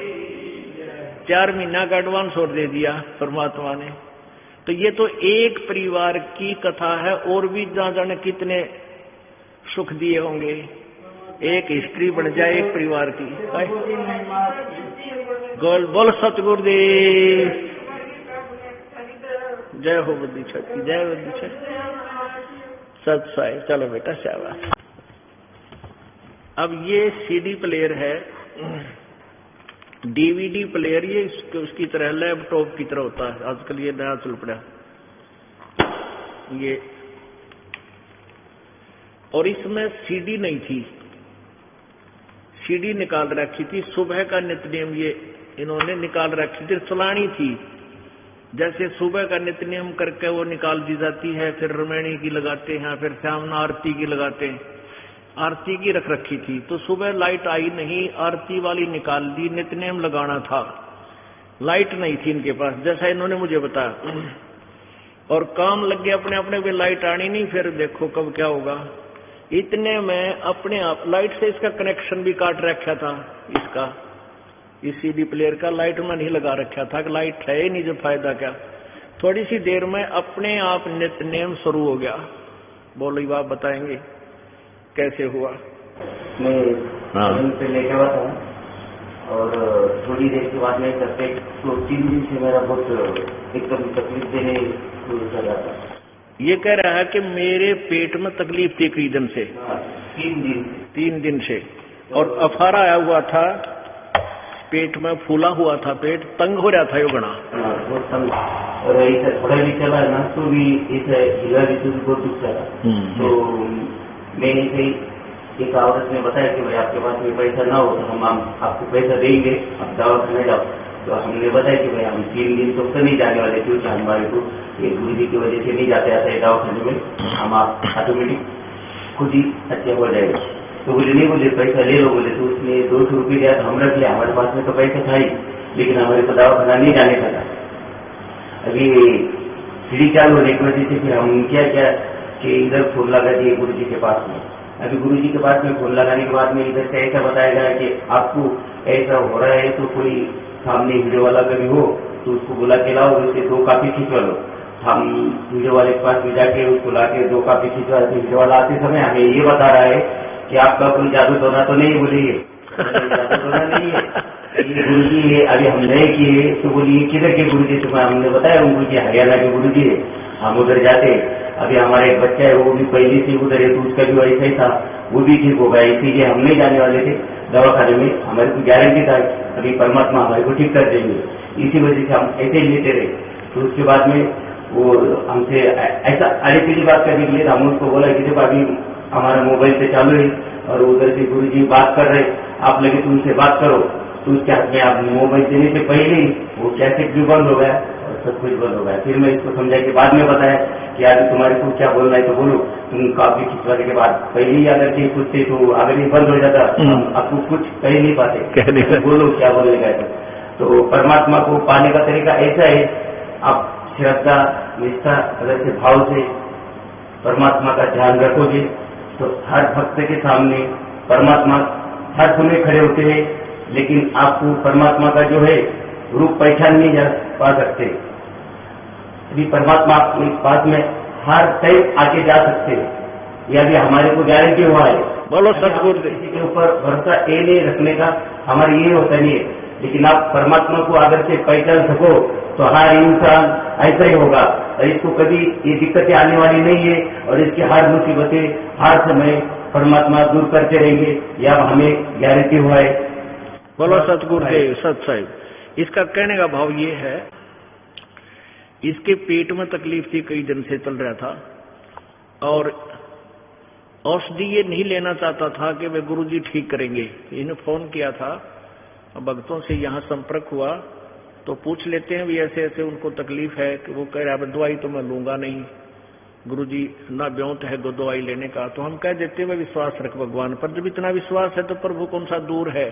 4 महीना का एडवांस और दे दिया परमात्मा ने। तो ये तो एक परिवार की कथा है, और भी ना जाने कितने सुख दिए होंगे। एक हिस्ट्री बन जाए एक परिवार की। बोल सतगुरुदेव। जय हो बुद्धि शक्ति, जय बुद्धि शक्ति। सत साई। चलो बेटा शाबाश। अब ये सीडी प्लेयर है, डीवीडी प्लेयर, ये उसकी तरह लैपटॉप की तरह होता है, आजकल ये नया चल पड़ा ये। और इसमें सीडी नहीं थी, सीडी निकाल रखी थी। सुबह का नित्यनेम ये इन्होंने निकाल रखी थी, चलानी थी। जैसे सुबह का नित्यनेम करके वो निकाल दी जाती है, फिर रमैणी की लगाते हैं, फिर सामना आरती की लगाते हैं। आरती की रख रखी थी, तो सुबह लाइट आई नहीं, आरती वाली निकाल दी, नित्यनेम लगाना था, लाइट नहीं थी इनके पास, जैसा इन्होंने मुझे बताया। और काम लग गया अपने अपने भी, लाइट आनी नहीं, फिर देखो कब क्या होगा। इतने में अपने आप लाइट से इसका कनेक्शन भी काट रखा था, इसका इस सीडी प्लेयर का लाइट में नहीं लगा रखा था कि लाइट है ही नहीं, जो फायदा क्या। थोड़ी सी देर में अपने आप नित्यनेम शुरू हो गया। बोलो बाप बताएंगे कैसे हुआ। मैं पे लेके हुआ था और थोड़ी देर के बाद मैं करते तो 3 दिन से मेरा बहुत एकदम तकलीफ देने शुरू कर रहा था। ये कह रहा है कि मेरे पेट में तकलीफ थी कई दिन से। 3 दिन से और अफारा आया हुआ था, पेट में फूला हुआ था, पेट तंग हो रहा था यो घना। बहुत तंग, और ऐसा थोड़ा भी चला ना तो भी ऐसा हिला भी तो बहुत दुख चला। तो मैंने से एक औरत ने बताया कि भाई आपके पास में पैसा ना हो तो हम आपको पैसा देंगे, आप दवा करने जाओ। तो हमने बताया कि भाई हम 3 दिन तो नहीं जाने वाले, क्योंकि हमारे को एक गुरुजी की वजह से नहीं जाते आता है दवा करने में, हम आप ऑटोमेटिक खुद ही अच्छे हो जाएगा। तो बोले नहीं, बोले पैसा ले लो, बोले। तो उसने 200 रुपये दिया, तो हम रख लिया, हमारे पास में तो पैसा था ही। लेकिन हमारे को दवाखाना नहीं जाने का था। अभी सीढ़ी चालू होने की वजह से फिर हम क्या किया कि इधर फोन लगा दिए गुरु जी के पास में। अभी गुरु जी के पास में फोन लगाने के बाद में इधर से ऐसा बताया गया कि आपको ऐसा हो रहा है तो कोई सामने वीडियो वाला कभी हो तो उसको बुला के लाओ, उससे 2 कॉपी खिंचवा लो। हम वीडियो वाले के पास में जाके उसको ला के 2 कॉपी खिंचवा। वीडियो वाला आते समय हमें ये बता रहा है कि आपका कोई जादू टोना तो नहीं, बोलिए जादू टोना नहीं है, ये गुरु जी है। अभी हम नए किए तो बोलिए किधर के गुरु जी? तुम्हें हमने बताया उनको कि हरियाणा के गुरु जी है। हम उधर जाते। अभी हमारा एक बच्चा है वो भी पहले से उधर है तो उसका भी वैसा ही था, वो भी ठीक होगा। इसीलिए हम नहीं जाने वाले थे दवाखाने में, हमारे को गारंटी था अभी परमात्मा हमारे को ठीक कर देंगे। इसी वजह से हम ऐसे ही लेते रहे। तो उसके बाद में वो हमसे ऐसा अरे पीली बात करने के लिए हम उसको बोला कि देखो अभी हमारा मोबाइल पे चालू है और उधर से गुरु जी बात कर रहे, आप लगे तो उनसे बात करो। तो उसके हाथ में आप मोबाइल देने से पहले ही वो कैसेट भी बंद हो गया और सब कुछ बंद हो गया। फिर मैं इसको समझा के बाद में बताया कि अभी तुम्हारे को क्या बोलना है तो बोलो। तुम कॉपी खिंचवाने के बाद पहले ही अगर के पूछते तो अगर ये बंद हो जाता हम आपको कुछ कह नहीं पाते, बोलो क्या बोलने का है। तो परमात्मा को पाने का तरीका ऐसा है, आप श्रद्धा निष्ठा अगर से भाव से परमात्मा का ध्यान रखोगे तो हर भक्त के सामने परमात्मा हर समय खड़े होते हैं, लेकिन आपको परमात्मा का जो है रूप पहचान नहीं जा पा सकते। अभी परमात्मा आपके पास में हर टाइम आके जा सकते हैं, यह भी हमारे को गारंटी हुआ है। बोलो सतगुरु किसी के ऊपर भरोसा ये नहीं रखने का हमारा ये होता नहीं है, लेकिन आप परमात्मा को अगर से पहचान सको तो हर इंसान ऐसा ही होगा और इसको कभी ये दिक्कतें आने वाली नहीं है और इसकी हर मुसीबतें हर समय परमात्मा दूर करते रहेंगे, यह हमें गारंटी हुआ है। बोलो सतगुरुदेव सत साहिब। इसका कहने का भाव ये है, इसके पेट में तकलीफ थी, कई दिन से चल रहा था और औषधि ये नहीं लेना चाहता था कि वे गुरुजी ठीक करेंगे। इन्हें फोन किया था, भक्तों से यहाँ संपर्क हुआ तो पूछ लेते हैं भी ऐसे ऐसे उनको तकलीफ है कि वो कह रहा है दवाई तो मैं लूंगा नहीं गुरुजी, ना ब्योंत है दवाई लेने का। तो हम कह देते हैं विश्वास रख भगवान पर, जब इतना विश्वास है तो प्रभु कौन सा दूर है।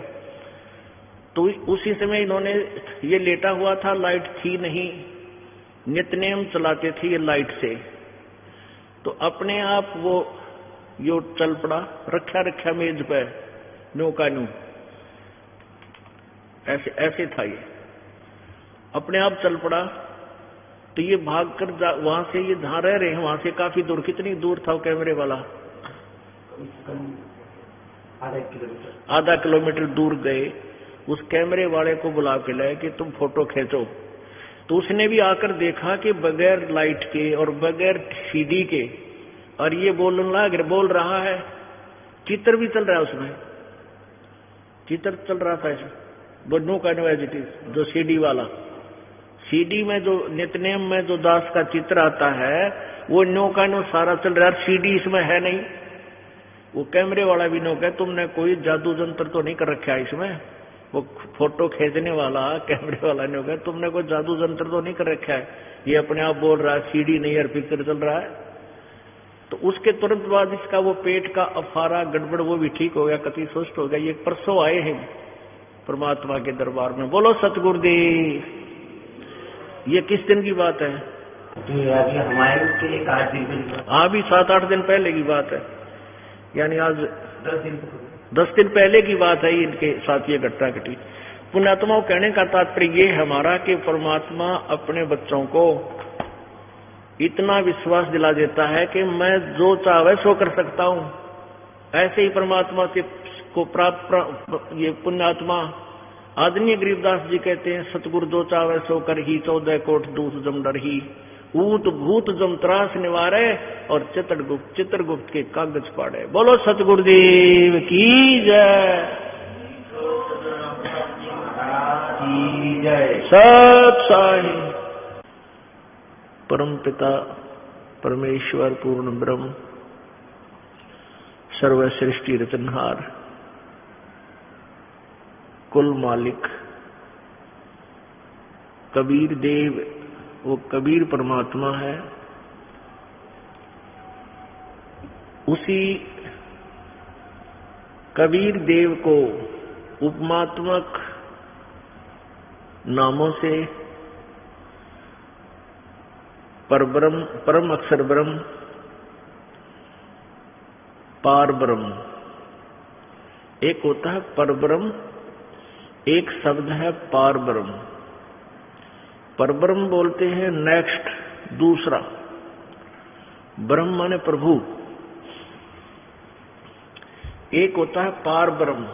तो उसी समय इन्होंने ये लेटा हुआ था, लाइट थी नहीं, नित्यनेम चलाते थे ये लाइट से, तो अपने आप वो यो चल पड़ा, रखा मेज पे न्यू का न्यू, ऐसे ऐसे था ये, अपने आप चल पड़ा। तो ये भागकर वहां से ये जहां रह रहे हैं वहां से काफी दूर, कितनी दूर था वो कैमरे वाला? आधा किलोमीटर दूर गए। उस कैमरे वाले को बुला के लाए कि तुम फोटो खींचो। तो उसने भी आकर देखा कि बगैर लाइट के और बगैर सीडी के, और ये बोल रहा है, चित्र भी चल रहा है उसमें, चित्र चल रहा था इसमें, नो का नो एज इट इज, जो सीडी वाला, सीडी में जो नित्यनेम में जो दास का चित्र आता है वो नो का नो सारा चल रहा है, सीडी इसमें है नहीं। वो कैमरे वाला भी नो कहे तुमने कोई जादू जंत्र तो नहीं कर रखा है इसमें, वो फोटो खींचने वाला कैमरे वाला ने कहा तुमने कोई जादू जंत्र तो नहीं कर रखा है, ये अपने आप बोल रहा है सीडी नहीं है, पिक्चर चल रहा है। तो उसके तुरंत बाद इसका वो पेट का अफारा गड़बड़ वो भी ठीक हो गया, कति स्वस्थ हो गया। ये परसों आए हैं परमात्मा के दरबार में। बोलो सतगुरुदेव। ये किस दिन की बात है? अभी हमारे उसके 8 दिन पहले, हाँ भी 7-8 दिन पहले की बात है, यानी आज 10 दिन पहले की बात है इनके साथ ये घटना घटी। पुण्यात्माओं कहने का तात्पर्य ये हमारा कि परमात्मा अपने बच्चों को इतना विश्वास दिला देता है कि मैं जो चाहे सो कर सकता हूं। ऐसे ही परमात्मा से को प्राप्त ये पुण्यात्मा आदरणीय गरीबदास जी कहते हैं सतगुरु जो चावे सो कर ही, 14 कोट दूत जम डर ही, ऊत भूत जम त्रास निवारे और चित्रगुप्त के कागज पाड़े। बोलो सतगुरुदेव की जय। सत साई। परम पिता परमेश्वर पूर्ण ब्रह्म सर्व सृष्टि रचनहार कुल मालिक कबीर देव, वो कबीर परमात्मा है। उसी कबीर देव को उपमात्मक नामों से परब्रह्म, परम अक्षर ब्रह्म, पार ब्रह्म। एक होता है परब्रह्म, एक शब्द है पार ब्रह्म। परब्रह्म बोलते हैं नेक्स्ट, दूसरा। ब्रह्म माने प्रभु। एक होता है पार ब्रह्म।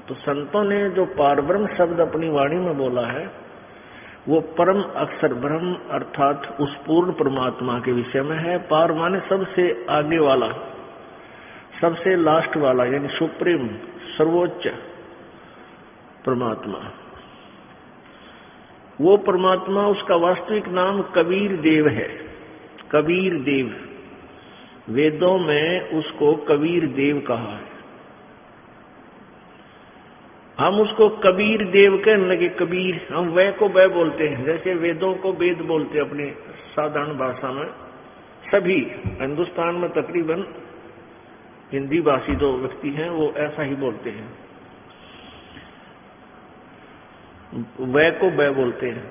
तो संतों ने जो पार ब्रह्म शब्द अपनी वाणी में बोला है वो परम अक्षर ब्रह्म अर्थात उस पूर्ण परमात्मा के विषय में है। पार माने सबसे आगे वाला, सबसे लास्ट वाला, यानी सुप्रीम, सर्वोच्च परमात्मा। वो परमात्मा, उसका वास्तविक नाम कबीर देव है। कबीर देव, वेदों में उसको कबीर देव कहा है। हम उसको कबीर देव कहने लगे। कबीर, हम वह को वह बोलते हैं, जैसे वेदों को वेद बोलते हैं अपनी साधारण भाषा में। सभी हिंदुस्तान में तकरीबन हिंदी भाषी जो व्यक्ति हैं वो ऐसा ही बोलते हैं, वह को वह बोलते हैं।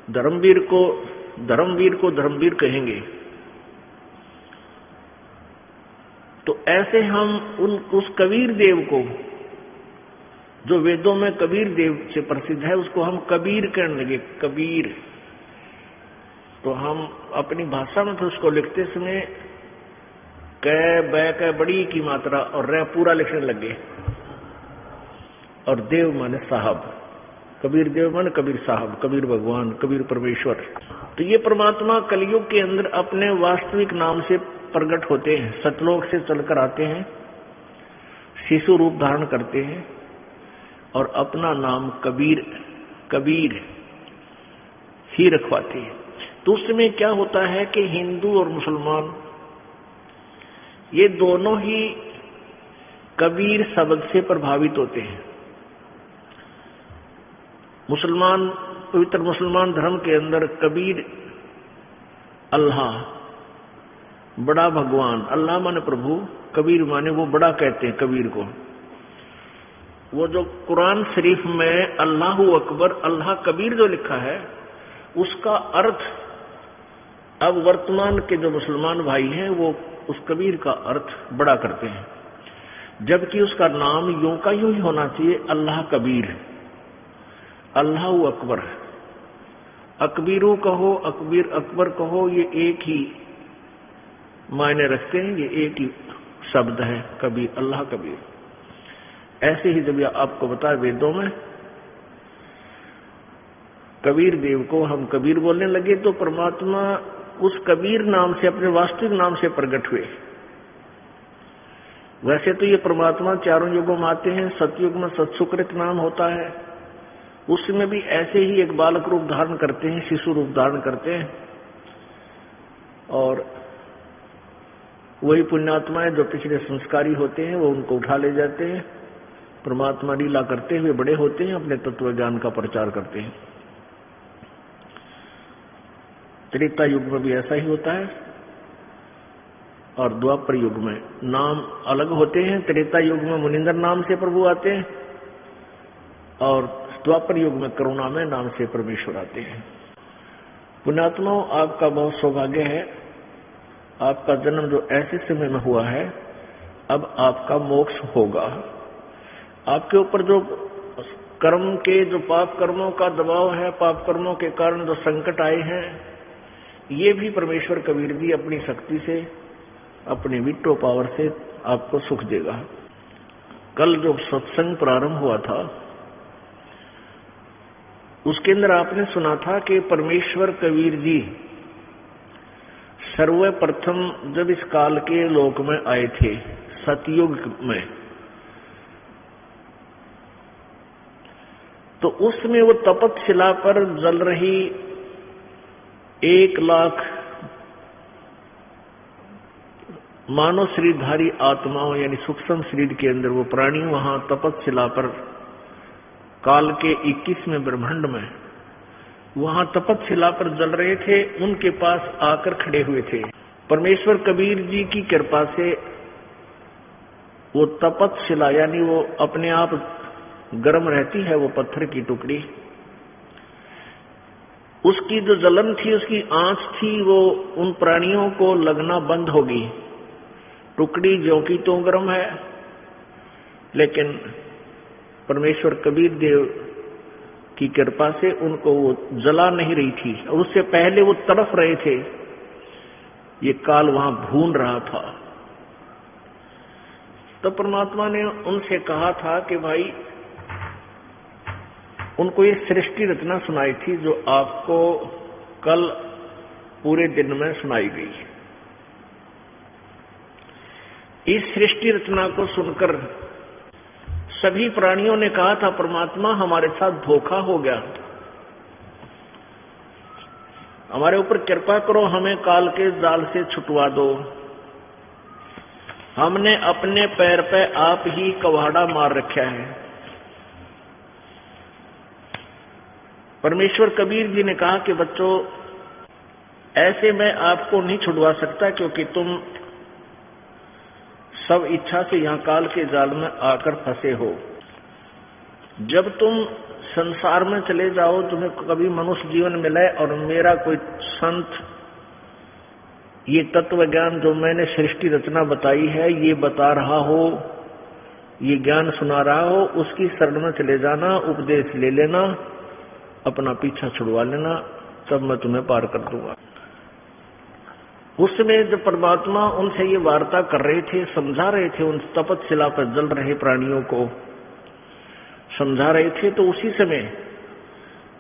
धर्मवीर को धर्मवीर कहेंगे। तो ऐसे हम उस कबीर देव को, जो वेदों में कबीर देव से प्रसिद्ध है, उसको हम कबीर कहने लगे। कबीर। तो हम अपनी भाषा में तो उसको लिखते समय क ब क बड़ी की मात्रा और र पूरा लिखने लगे। और देव माने साहब। कबीर देव माने कबीर साहब, कबीर भगवान, कबीर परमेश्वर। तो ये परमात्मा कलयुग के अंदर अपने वास्तविक नाम से प्रकट होते हैं। सतलोक से चलकर आते हैं, शिशु रूप धारण करते हैं और अपना नाम कबीर ही रखवाते हैं। तो उसमें क्या होता है कि हिंदू और मुसलमान ये दोनों ही कबीर शब्द से प्रभावित होते हैं। मुसलमान, पवित्र मुसलमान धर्म के अंदर कबीर अल्लाह, बड़ा भगवान। अल्लाह माने प्रभु, कबीर माने वो बड़ा कहते हैं कबीर को। वो जो कुरान शरीफ में अल्लाहु अकबर, अल्लाह कबीर जो लिखा है, उसका अर्थ अब वर्तमान के जो मुसलमान भाई हैं वो उस कबीर का अर्थ बड़ा करते हैं, जबकि उसका नाम यूं का यूं ही होना चाहिए, अल्लाह कबीर, अल्लाहु अकबर। अकबीरू कहो, अकबर कहो, ये एक ही मायने रखते हैं, ये एक ही शब्द है कबीर, अल्लाह कबीर। ऐसे ही जब आपको बताया वेदों में कबीर देव को हम कबीर बोलने लगे, तो परमात्मा उस कबीर नाम से, अपने वास्तविक नाम से प्रकट हुए। वैसे तो ये परमात्मा चारों युगों में आते हैं। सतयुग में सत्सुकृत नाम होता है, उसमें भी ऐसे ही एक बालक रूप धारण करते हैं, शिशु रूप धारण करते हैं। और वही पुण्यात्माएं जो पिछले संस्कारी होते हैं वो उनको उठा ले जाते हैं, परमात्मा लीला करते हुए बड़े होते हैं, अपने तत्व ज्ञान का प्रचार करते हैं। त्रेता युग में भी ऐसा ही होता है और द्वापर युग में नाम अलग होते हैं। त्रेता युग में मुनिंदर नाम से प्रभु आते हैं और द्वापर युग में करुणा में नाम से परमेश्वर आते हैं। पुण्यात्माओं, आपका बहुत सौभाग्य है, आपका जन्म जो ऐसे समय में हुआ है, अब आपका मोक्ष होगा। आपके ऊपर जो कर्म के, जो पाप कर्मों का दबाव है, पाप कर्मों के कारण जो संकट आए हैं, ये भी परमेश्वर कबीर जी अपनी शक्ति से, अपने विट्टो पावर से आपको सुख देगा। कल जो सत्संग प्रारंभ हुआ था उसके अंदर आपने सुना था कि परमेश्वर कबीर जी सर्वप्रथम जब इस काल के लोक में आए थे, सतयुग में, तो उसमें वो तपतशिला पर जल रही 1 लाख मानव शरीरधारी आत्माओं, यानी सूक्ष्म शरीर के अंदर वो प्राणी वहां तपतशिला पर काल के 21वें ब्रह्मांड में वहां तपतशिला पर जल रहे थे, उनके पास आकर खड़े हुए थे। परमेश्वर कबीर जी की कृपा से वो तपतशिला, यानी वो अपने आप गर्म रहती है वो पत्थर की टुकड़ी, उसकी जो जलन थी, उसकी आंच थी, वो उन प्राणियों को लगना बंद होगी। टुकड़ी ज्यों की त्यों गर्म है, लेकिन परमेश्वर कबीर देव की कृपा से उनको वो जला नहीं रही थी, और उससे पहले वो तड़फ रहे थे। ये काल वहां भून रहा था। तो परमात्मा ने उनसे कहा था कि भाई, उनको ये सृष्टि रचना सुनाई थी जो आपको कल पूरे दिन में सुनाई गई। इस सृष्टि रचना को सुनकर सभी प्राणियों ने कहा था, परमात्मा हमारे साथ धोखा हो गया, हमारे ऊपर कृपा करो, हमें काल के जाल से छुटवा दो। हमने अपने पैर पे आप ही कवाड़ा मार रखा है। परमेश्वर कबीर जी ने कहा कि बच्चों, ऐसे मैं आपको नहीं छुड़वा सकता, क्योंकि तुम सब इच्छा से यहां काल के जाल में आकर फंसे हो। जब तुम संसार में चले जाओ, तुम्हें कभी मनुष्य जीवन मिले और मेरा कोई संत ये तत्व ज्ञान जो मैंने सृष्टि रचना बताई है ये बता रहा हो, ये ज्ञान सुना रहा हो, उसकी शरण में चले जाना, उपदेश ले लेना, अपना पीछा छुड़वा लेना, तब मैं तुम्हें पार कर दूंगा। उस समय जब परमात्मा उनसे ये वार्ता कर रहे थे, समझा रहे थे, उन तपतशिला पर जल रहे प्राणियों को समझा रहे थे, तो उसी समय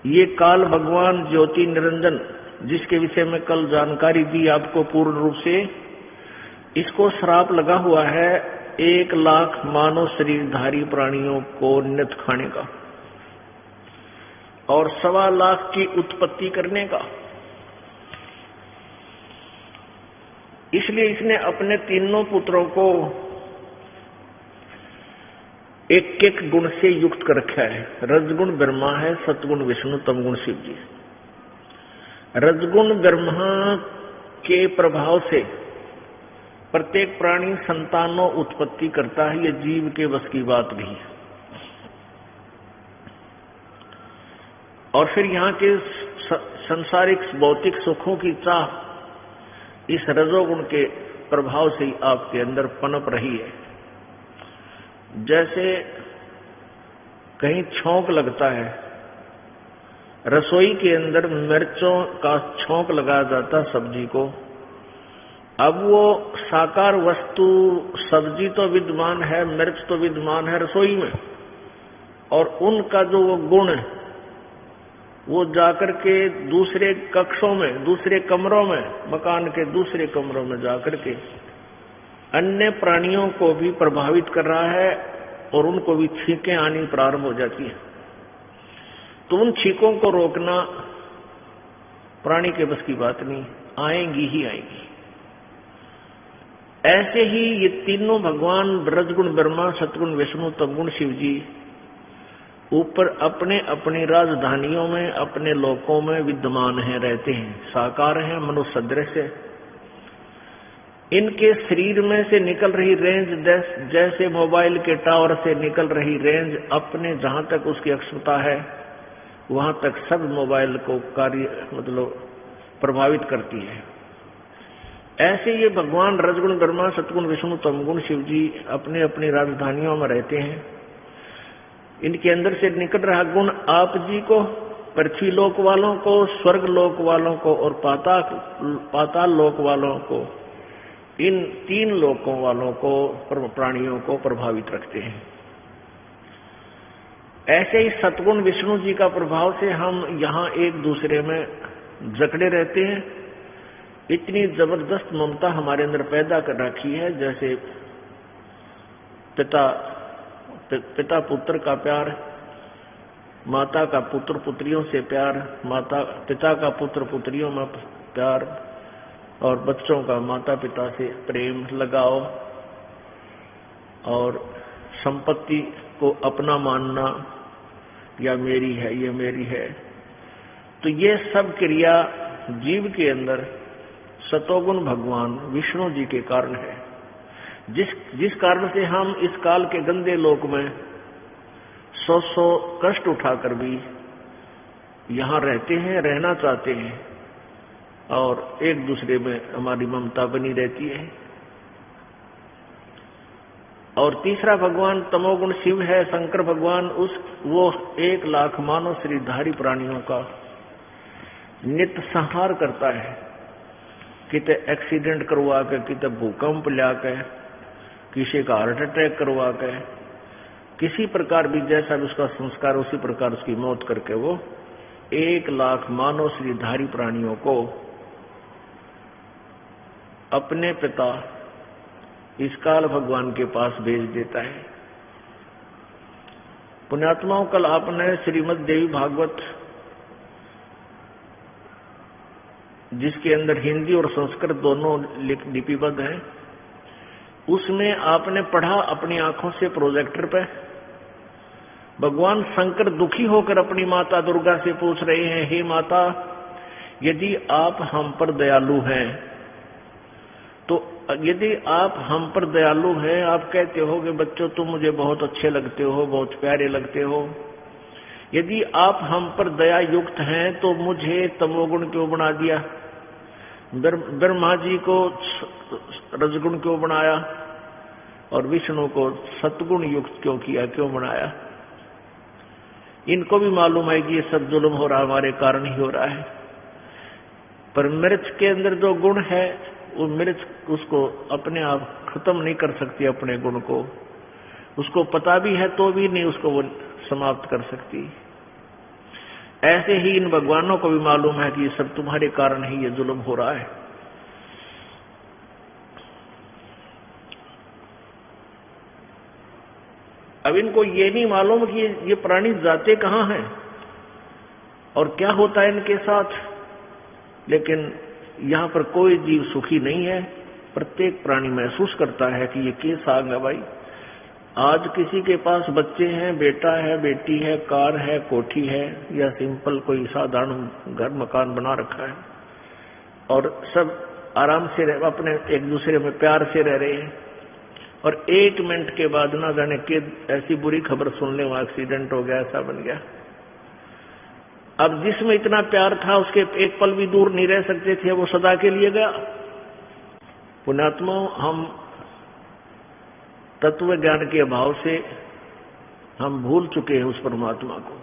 ये काल भगवान ज्योति निरंजन, जिसके विषय में कल जानकारी दी आपको पूर्ण रूप से, इसको श्राप लगा हुआ है 1 लाख मानव शरीरधारी प्राणियों को नित खाने का और 1.25 लाख की उत्पत्ति करने का। इसलिए इसने अपने तीनों पुत्रों को एक एक गुण से युक्त कर रखा है। रजगुण ब्रह्मा है, सतगुण विष्णु, तमगुण शिव जी। रजगुण ब्रह्मा के प्रभाव से प्रत्येक प्राणी संतानों उत्पत्ति करता है, ये जीव के बस की बात नहीं है। और फिर यहाँ के संसारिक भौतिक सुखों की चाह इस रजोगुण के प्रभाव से ही आपके अंदर पनप रही है। जैसे कहीं छौंक लगता है, रसोई के अंदर मिर्चों का छौंक लगाया जाता सब्जी को। अब वो साकार वस्तु सब्जी तो विद्यमान है, मिर्च तो विद्यमान है रसोई में, और उनका जो वो गुण है वो जाकर के दूसरे कक्षों में, दूसरे कमरों में, मकान के दूसरे कमरों में जाकर के अन्य प्राणियों को भी प्रभावित कर रहा है और उनको भी छींकें आनी प्रारंभ हो जाती है। तो उन छींकों को रोकना प्राणी के बस की बात नहीं, आएंगी ही आएंगी। ऐसे ही ये तीनों भगवान रजगुण ब्रह्मा, सतगुण विष्णु, तमगुण शिव जी ऊपर अपने अपनी राजधानियों में, अपने लोकों में विद्यमान हैं, रहते हैं, साकार हैं, मनुष्य सदृश है। इनके शरीर में से निकल रही रेंज जैसे मोबाइल के टावर से निकल रही रेंज अपने जहां तक उसकी अक्षमता है वहां तक सब मोबाइल को प्रभावित करती है। ऐसे ये भगवान रजगुण ब्रह्मा, सतगुण विष्णु, तमगुण शिव जी अपने अपनी राजधानियों में रहते हैं। इनके अंदर से निकल रहा गुण आप जी को, पृथ्वी लोक वालों को, स्वर्ग लोक वालों को और पाताल लोक वालों को, इन 3 लोकों वालों को, प्राणियों को प्रभावित रखते हैं। ऐसे ही सतगुण विष्णु जी का प्रभाव से हम यहाँ एक दूसरे में जकड़े रहते हैं। इतनी जबरदस्त ममता हमारे अंदर पैदा कर रखी है, जैसे पिता पुत्र का प्यार, माता का पुत्र पुत्रियों से प्यार, पिता का पुत्र पुत्रियों में प्यार, और बच्चों का माता पिता से प्रेम लगाओ, और संपत्ति को अपना मानना, या मेरी है, ये मेरी है। तो ये सब क्रिया जीव के अंदर सतोगुण भगवान विष्णु जी के कारण है, जिस कारण से हम इस काल के गंदे लोक में 100 कष्ट उठाकर भी यहाँ रहते हैं, रहना चाहते हैं और एक दूसरे में हमारी ममता बनी रहती है। और तीसरा भगवान तमोगुण शिव है, शंकर भगवान, वो 1 लाख मानव शरीरधारी प्राणियों का नित्य संहार करता है। किते एक्सीडेंट करवा के, किते भूकंप ला के, किसी का हार्ट अटैक करवा के, किसी प्रकार भी जैसा भी उसका संस्कार उसी प्रकार उसकी मौत करके वो 1 लाख मानव शरीरधारी प्राणियों को अपने पिता इस काल भगवान के पास भेज देता है। पुण्यात्माओं, कल आपने श्रीमद् देवी भागवत, जिसके अंदर हिंदी और संस्कृत दोनों लिपिबद्ध हैं, उसमें आपने पढ़ा अपनी आंखों से प्रोजेक्टर पे, भगवान शंकर दुखी होकर अपनी माता दुर्गा से पूछ रहे हैं, हे माता, यदि आप हम पर दयालु हैं, तो यदि आप हम पर दयालु हैं, आप कहते हो कि बच्चों तुम मुझे बहुत अच्छे लगते हो, बहुत प्यारे लगते हो, यदि आप हम पर दया युक्त हैं तो मुझे तमोगुण क्यों बना दिया? ब्रह्मा जी को रजगुण क्यों बनाया और विष्णु को सतगुण युक्त क्यों किया, क्यों बनाया? इनको भी मालूम है कि ये सब जुल्म हो रहा हमारे कारण ही हो रहा है। पर मिर्च के अंदर जो गुण है, वो मिर्च उसको अपने आप खत्म नहीं कर सकती, अपने गुण को। उसको पता भी है तो भी नहीं उसको वो समाप्त कर सकती। ऐसे ही इन भगवानों को भी मालूम है कि ये सब तुम्हारे कारण ही ये जुल्म हो रहा है। अब इनको ये नहीं मालूम कि ये प्राणी जाते कहाँ हैं और क्या होता है इनके साथ, लेकिन यहाँ पर कोई जीव सुखी नहीं है। प्रत्येक प्राणी महसूस करता है कि ये केस आ गया भाई। आज किसी के पास बच्चे हैं, बेटा है, बेटी है, कार है, कोठी है, या सिंपल कोई साधारण घर मकान बना रखा है और सब आराम से अपने एक दूसरे में प्यार से रह रहे हैं, और 1 मिनट के बाद ना जाने के ऐसी बुरी खबर सुन ले, वहां एक्सीडेंट हो गया, ऐसा बन गया। अब जिसमें इतना प्यार था उसके एक पल भी दूर नहीं रह सकते थे, वो सदा के लिए गया। पुण्यात्मा, हम तत्व ज्ञान के अभाव से हम भूल चुके हैं उस परमात्मा को।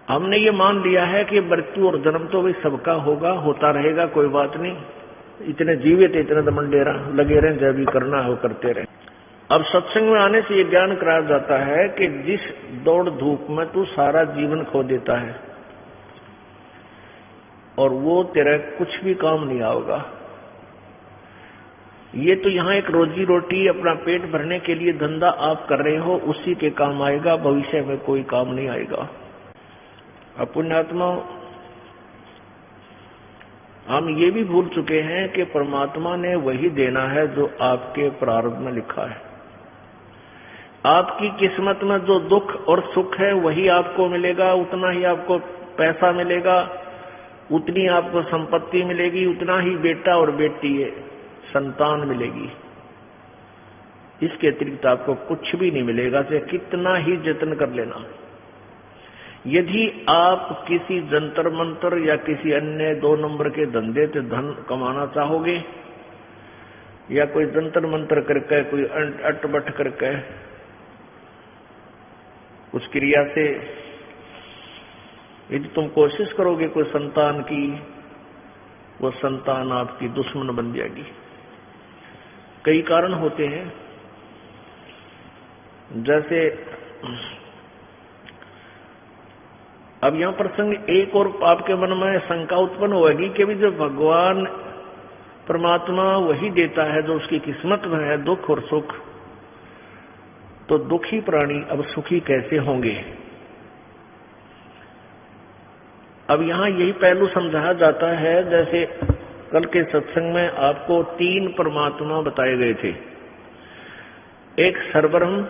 हमने ये मान लिया है कि मृत्यु और जन्म तो भाई सबका होगा, होता रहेगा, कोई बात नहीं, इतने जीवित इतने दमंडेरा लगे रहें, जब भी करना है वो करते रहें। अब सत्संग में आने से ये ज्ञान कराया जाता है कि जिस दौड़ धूप में तू सारा जीवन खो देता है और वो तेरा कुछ भी काम नहीं आएगा। ये तो यहाँ एक रोजी रोटी अपना पेट भरने के लिए धंधा आप कर रहे हो, उसी के काम आएगा, भविष्य में कोई काम नहीं आएगा। अब पुण्यात्मा, हम ये भी भूल चुके हैं कि परमात्मा ने वही देना है जो आपके प्रारब्ध में लिखा है। आपकी किस्मत में जो दुख और सुख है वही आपको मिलेगा, उतना ही आपको पैसा मिलेगा, उतनी आपको संपत्ति मिलेगी, उतना ही बेटा और बेटी है संतान मिलेगी। इसके अतिरिक्त आपको कुछ भी नहीं मिलेगा, चाहे कितना ही जतन कर लेना। यदि आप किसी जंतर मंतर या किसी अन्य 2 नंबर के धंधे से धन कमाना चाहोगे, या कोई जंतर मंतर करके, कोई अटबट करके, उस क्रिया से यदि तुम कोशिश करोगे कोई संतान की, वो संतान आपकी दुश्मन बन जाएगी। कई कारण होते हैं, जैसे अब यहां प्रसंग एक और आपके मन में शंका उत्पन्न होगी कि भी जो भगवान परमात्मा वही देता है जो उसकी किस्मत में है, दुख और सुख, तो दुखी प्राणी अब सुखी कैसे होंगे? अब यहां यही पहलू समझाया जाता है। जैसे कल के सत्संग में आपको 3 परमात्मा बताए गए थे, एक सर्वब्रह्म,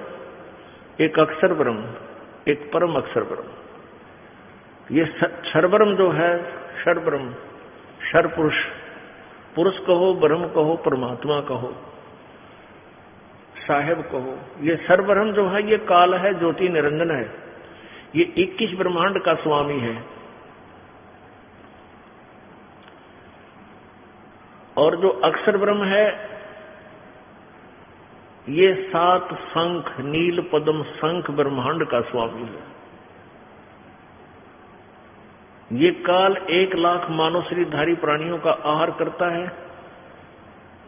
एक अक्षर ब्रह्म, एक परम अक्षर ब्रह्म। ये सर्वब्रह्म जो है, क्षर ब्रह्म, क्षर पुरुष, पुरुष कहो, ब्रह्म कहो, परमात्मा कहो, साहेब कहो, ये सर्वब्रह्म जो है ये काल है, ज्योति निरंजन है। ये 21 ब्रह्मांड का स्वामी है। और जो अक्षर ब्रह्म है ये 7 शंख, नील पद्म शंख ब्रह्मांड का स्वामी है। ये काल 1 लाख मानव शरीरधारी प्राणियों का आहार करता है।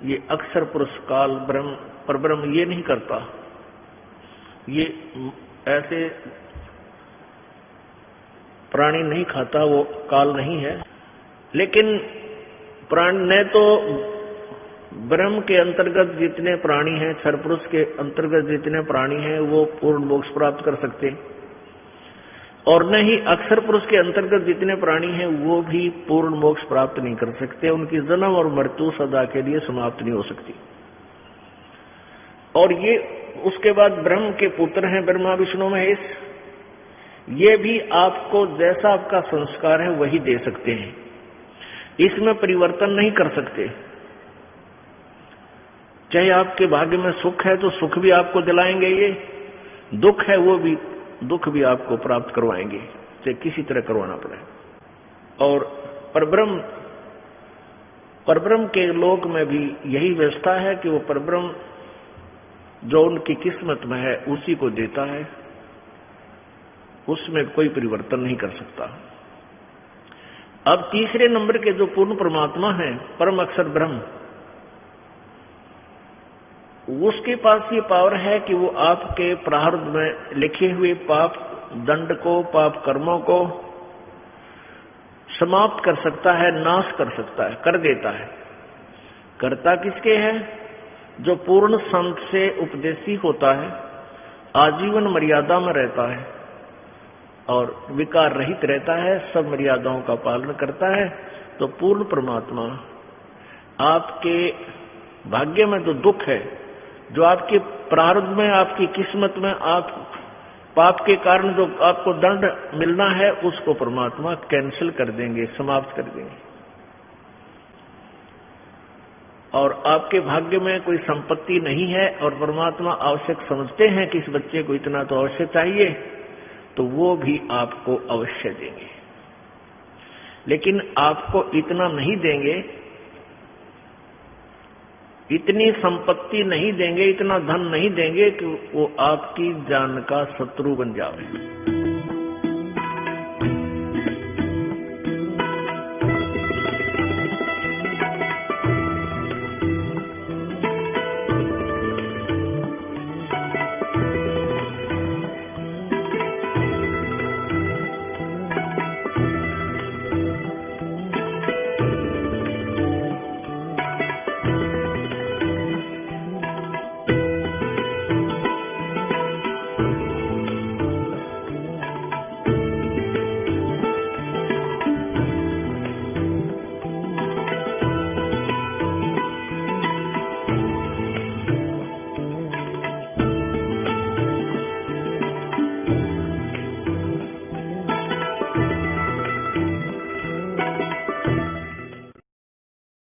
ये अक्षर पुरुष काल ब्रह्म पर ब्रह्म ये नहीं करता। ये ऐसे प्राणी नहीं खाता, वो काल नहीं है। लेकिन प्राणी ने तो ब्रह्म के अंतर्गत जितने प्राणी हैं, क्षर पुरुष के अंतर्गत जितने प्राणी हैं, वो पूर्ण मोक्ष प्राप्त कर सकते हैं, और न ही अक्षर पुरुष के अंतर्गत जितने प्राणी हैं वो भी पूर्ण मोक्ष प्राप्त नहीं कर सकते। उनकी जन्म और मृत्यु सदा के लिए समाप्त नहीं हो सकती। और ये उसके बाद ब्रह्म के पुत्र हैं ब्रह्मा विष्णु महेश। ये भी आपको जैसा आपका संस्कार है वही दे सकते हैं, इसमें परिवर्तन नहीं कर सकते। चाहे आपके भाग्य में सुख है तो सुख भी आपको दिलाएंगे, ये दुख है वो भी दुख भी आपको प्राप्त करवाएंगे, चाहे किसी तरह करवाना पड़े। और परब्रह्म के लोक में भी यही व्यवस्था है कि वो परब्रह्म जो उनकी किस्मत में है उसी को देता है, उसमें कोई परिवर्तन नहीं कर सकता। अब तीसरे नंबर के जो पूर्ण परमात्मा है, परम अक्षर ब्रह्म, उसके पास ये पावर है कि वो आपके प्रारब्ध में लिखे हुए पाप दंड को, पाप कर्मों को समाप्त कर सकता है, नाश कर सकता है, कर देता है। करता किसके है? जो पूर्ण संत से उपदेशी होता है, आजीवन मर्यादा में रहता है और विकार रहित रहता है, सब मर्यादाओं का पालन करता है, तो पूर्ण परमात्मा आपके भाग्य में जो दुख है, जो आपके प्रारब्ध में, आपकी किस्मत में, आप पाप के कारण जो आपको दंड मिलना है, उसको परमात्मा कैंसिल कर देंगे, समाप्त कर देंगे। और आपके भाग्य में कोई संपत्ति नहीं है और परमात्मा आवश्यक समझते हैं कि इस बच्चे को इतना तो अवश्य चाहिए, तो वो भी आपको अवश्य देंगे। लेकिन आपको इतना नहीं देंगे, इतनी संपत्ति नहीं देंगे, इतना धन नहीं देंगे कि वो आपकी जान का शत्रु बन जाए।